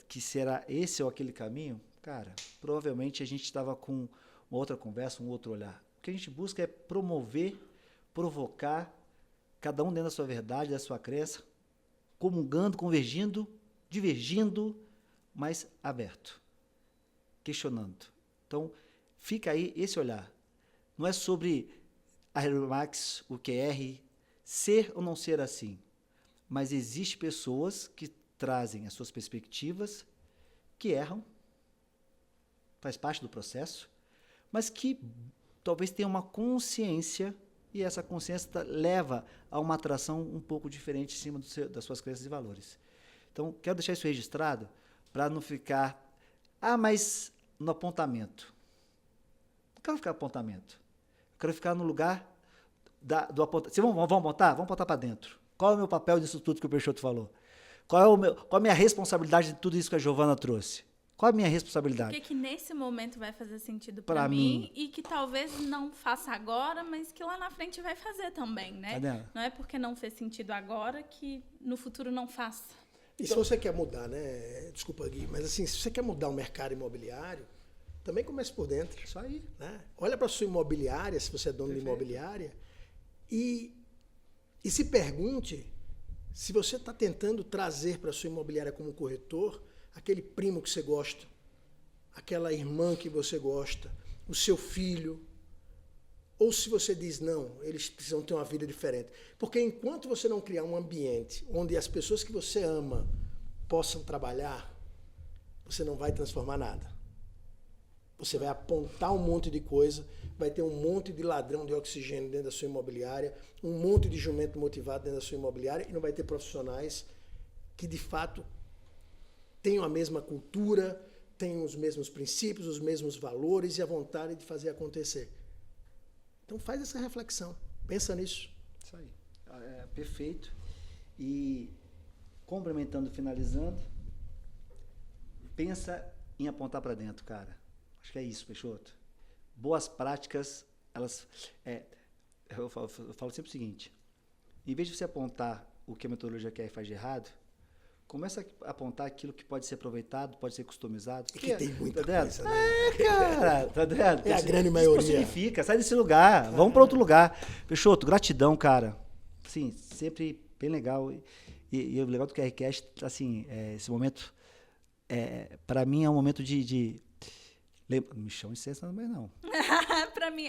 que será esse ou aquele caminho, cara, provavelmente a gente estava com uma outra conversa, um outro olhar. O que a gente busca é promover, provocar, cada um dentro da sua verdade, da sua crença, comungando, convergindo, divergindo, mas aberto, questionando. Então, fica aí esse olhar. Não é sobre a Max, o QR, ser ou não ser assim, mas existem pessoas que trazem as suas perspectivas, que erram, faz parte do processo, mas que talvez tenham uma consciência, e essa consciência leva a uma atração um pouco diferente em cima das suas crenças e valores. Então, quero deixar isso registrado para não ficar, mas no apontamento. Não quero ficar no apontamento. Eu quero ficar no lugar do apontamento. Vamos apontar? Vamos apontar para dentro. Qual é o meu papel nisso tudo que o Peixoto falou? Qual é a minha responsabilidade de tudo isso que a Giovana trouxe? Qual é a minha responsabilidade? O que nesse momento vai fazer sentido para mim e que talvez não faça agora, mas que lá na frente vai fazer também, né? Não é porque não fez sentido agora que no futuro não faça. E se você quer mudar, né? Desculpa, Gui, mas assim, se você quer mudar o mercado imobiliário, também comece por dentro. Isso aí. Né? Olha para a sua imobiliária, se você é dono de imobiliária, e se pergunte se você está tentando trazer para a sua imobiliária como corretor aquele primo que você gosta, aquela irmã que você gosta, o seu filho, ou se você diz, não, eles precisam ter uma vida diferente. Porque enquanto você não criar um ambiente onde as pessoas que você ama possam trabalhar, você não vai transformar nada. Você vai apontar um monte de coisa, vai ter um monte de ladrão de oxigênio dentro da sua imobiliária, um monte de jumento motivado dentro da sua imobiliária, e não vai ter profissionais que, de fato, tenham a mesma cultura, tenham os mesmos princípios, os mesmos valores e a vontade de fazer acontecer. Então faz essa reflexão, pensa nisso. Isso aí, perfeito. E complementando, finalizando, pensa em apontar para dentro, cara. Acho que é isso, Peixoto. Boas práticas, elas... eu falo sempre o seguinte, em vez de você apontar o que a metodologia quer e faz de errado, começa a apontar aquilo que pode ser aproveitado, pode ser customizado. E que tem muita coisa, né? Cara, tá vendo? É a grande maioria. Isso significa, sai desse lugar, vamos para outro lugar. Peixoto, gratidão, cara. Sim, sempre bem legal. E o legal do QRCast, assim, esse momento, para mim é um momento de me chama de ciência também não. Para mim,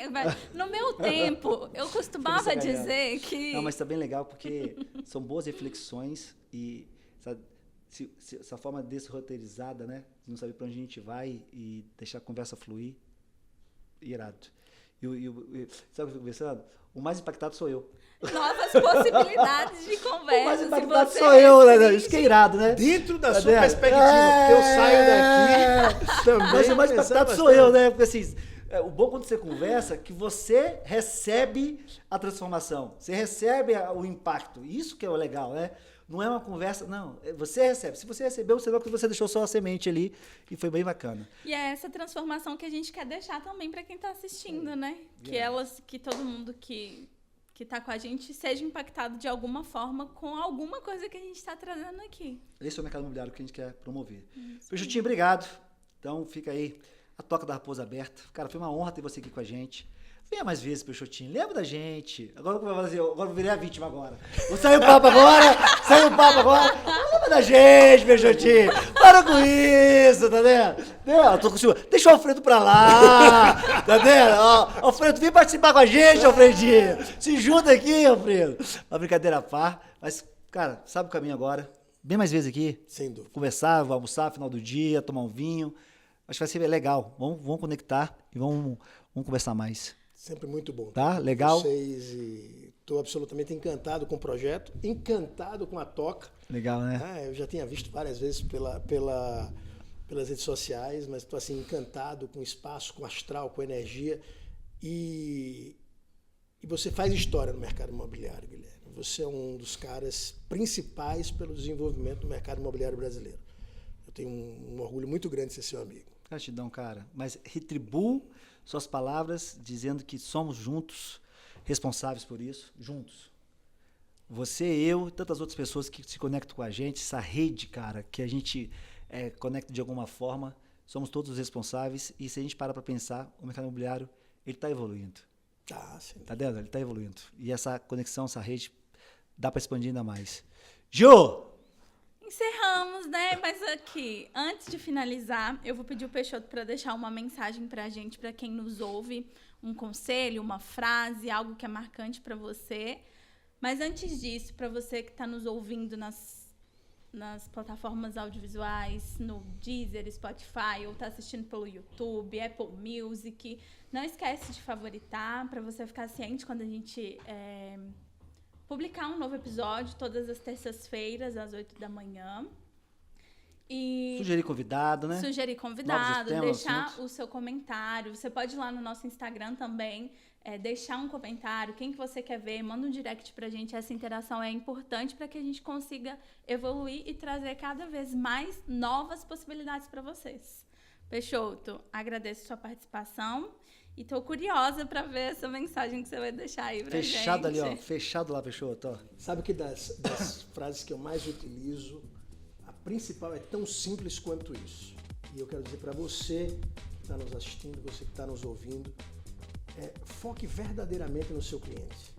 no meu tempo, eu costumava dizer que... Não, mas tá bem legal porque são boas reflexões e essa forma desroteirizada, né? De não saber para onde a gente vai e deixar a conversa fluir, irado. Sabe o que eu estou conversando? O mais impactado sou eu. Novas possibilidades de conversa. O mais impactado sou eu, né? Isso que é irado, né? Dentro da sua perspectiva, porque eu saio daqui também. Mas o mais impactado sou eu, né? Porque assim, o bom quando você conversa é que você recebe a transformação, você recebe o impacto. Isso que é o legal, né? Não é uma conversa, não. Você recebe. Se você recebeu, você vê que você deixou só a semente ali e foi bem bacana. E é essa transformação que a gente quer deixar também para quem está assistindo, né? Que todo mundo que está com a gente seja impactado de alguma forma com alguma coisa que a gente está trazendo aqui. Esse é o mercado imobiliário que a gente quer promover. Peixotinho, obrigado. Então, fica aí a Toca da Raposa aberta. Cara, foi uma honra ter você aqui com a gente. Venha mais vezes, Peixotinho. Lembra da gente. Agora eu virei a vítima agora. Vou sair o papo agora. Lembra da gente, Peixotinho. Para com isso, tá vendo? Tô com ciúme. Deixa o Alfredo pra lá. Tá vendo? Ó, Alfredo, vem participar com a gente, Alfredinho. Se junta aqui, Alfredo. Uma brincadeira à par. Mas, cara, sabe o caminho agora. Bem mais vezes aqui. Sem dúvida. Conversar, almoçar, final do dia, tomar um vinho. Acho que vai ser legal. Vamos conectar e vamos conversar mais. Sempre muito bom. Tá? Legal? Vocês e estou absolutamente encantado com o projeto, encantado com a Toca. Legal, né? Eu já tinha visto várias vezes pelas redes sociais, mas estou assim encantado com o espaço, com o astral, com a energia. E você faz história no mercado imobiliário, Guilherme. Você é um dos caras principais pelo desenvolvimento do mercado imobiliário brasileiro. Eu tenho um orgulho muito grande de ser seu amigo. Gratidão, cara. Mas retribuo suas palavras dizendo que somos juntos responsáveis por isso. Juntos. Você, eu e tantas outras pessoas que se conectam com a gente, essa rede, cara, que a gente conecta de alguma forma, somos todos os responsáveis. E se a gente parar para pensar, o mercado imobiliário, ele está evoluindo. Sim. Tá dentro? Ele está evoluindo. E essa conexão, essa rede, dá para expandir ainda mais. Jô! Encerramos, né? Mas aqui, antes de finalizar, eu vou pedir o Peixoto para deixar uma mensagem pra gente, para quem nos ouve, um conselho, uma frase, algo que é marcante para você. Mas antes disso, para você que está nos ouvindo nas plataformas audiovisuais, no Deezer, Spotify, ou está assistindo pelo YouTube, Apple Music, não esquece de favoritar, para você ficar ciente quando a gente publicar um novo episódio, todas as terças-feiras, às 8 da manhã. E sugerir convidado, né? Sugerir convidado, temas, deixar assuntos. o seu comentário. Você pode ir lá no nosso Instagram também, deixar um comentário, quem que você quer ver, manda um direct pra gente. Essa interação é importante para que a gente consiga evoluir e trazer cada vez mais novas possibilidades para vocês. Peixoto, agradeço a sua participação e tô curiosa para ver essa mensagem que você vai deixar aí pra gente. Fechado ali, ó. Fechado lá, Peixoto, ó. Sabe que das frases que eu mais utilizo, a principal é tão simples quanto isso. E eu quero dizer para você que está nos assistindo, você que está nos ouvindo, foque verdadeiramente no seu cliente.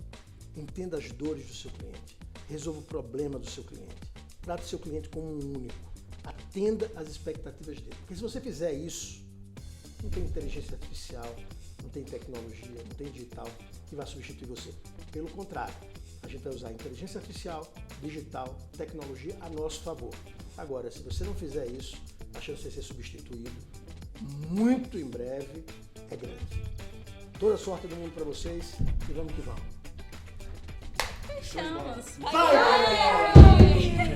Entenda as dores do seu cliente. Resolva o problema do seu cliente. Trate o seu cliente como um único. Atenda às expectativas dele. Porque se você fizer isso, não tem inteligência artificial, não tem tecnologia, não tem digital que vai substituir você. Pelo contrário, a gente vai usar inteligência artificial, digital, tecnologia a nosso favor. Agora, se você não fizer isso, a chance de ser substituído muito em breve é grande. Toda sorte do mundo para vocês e vamos que vamos. Fechamos. Vai!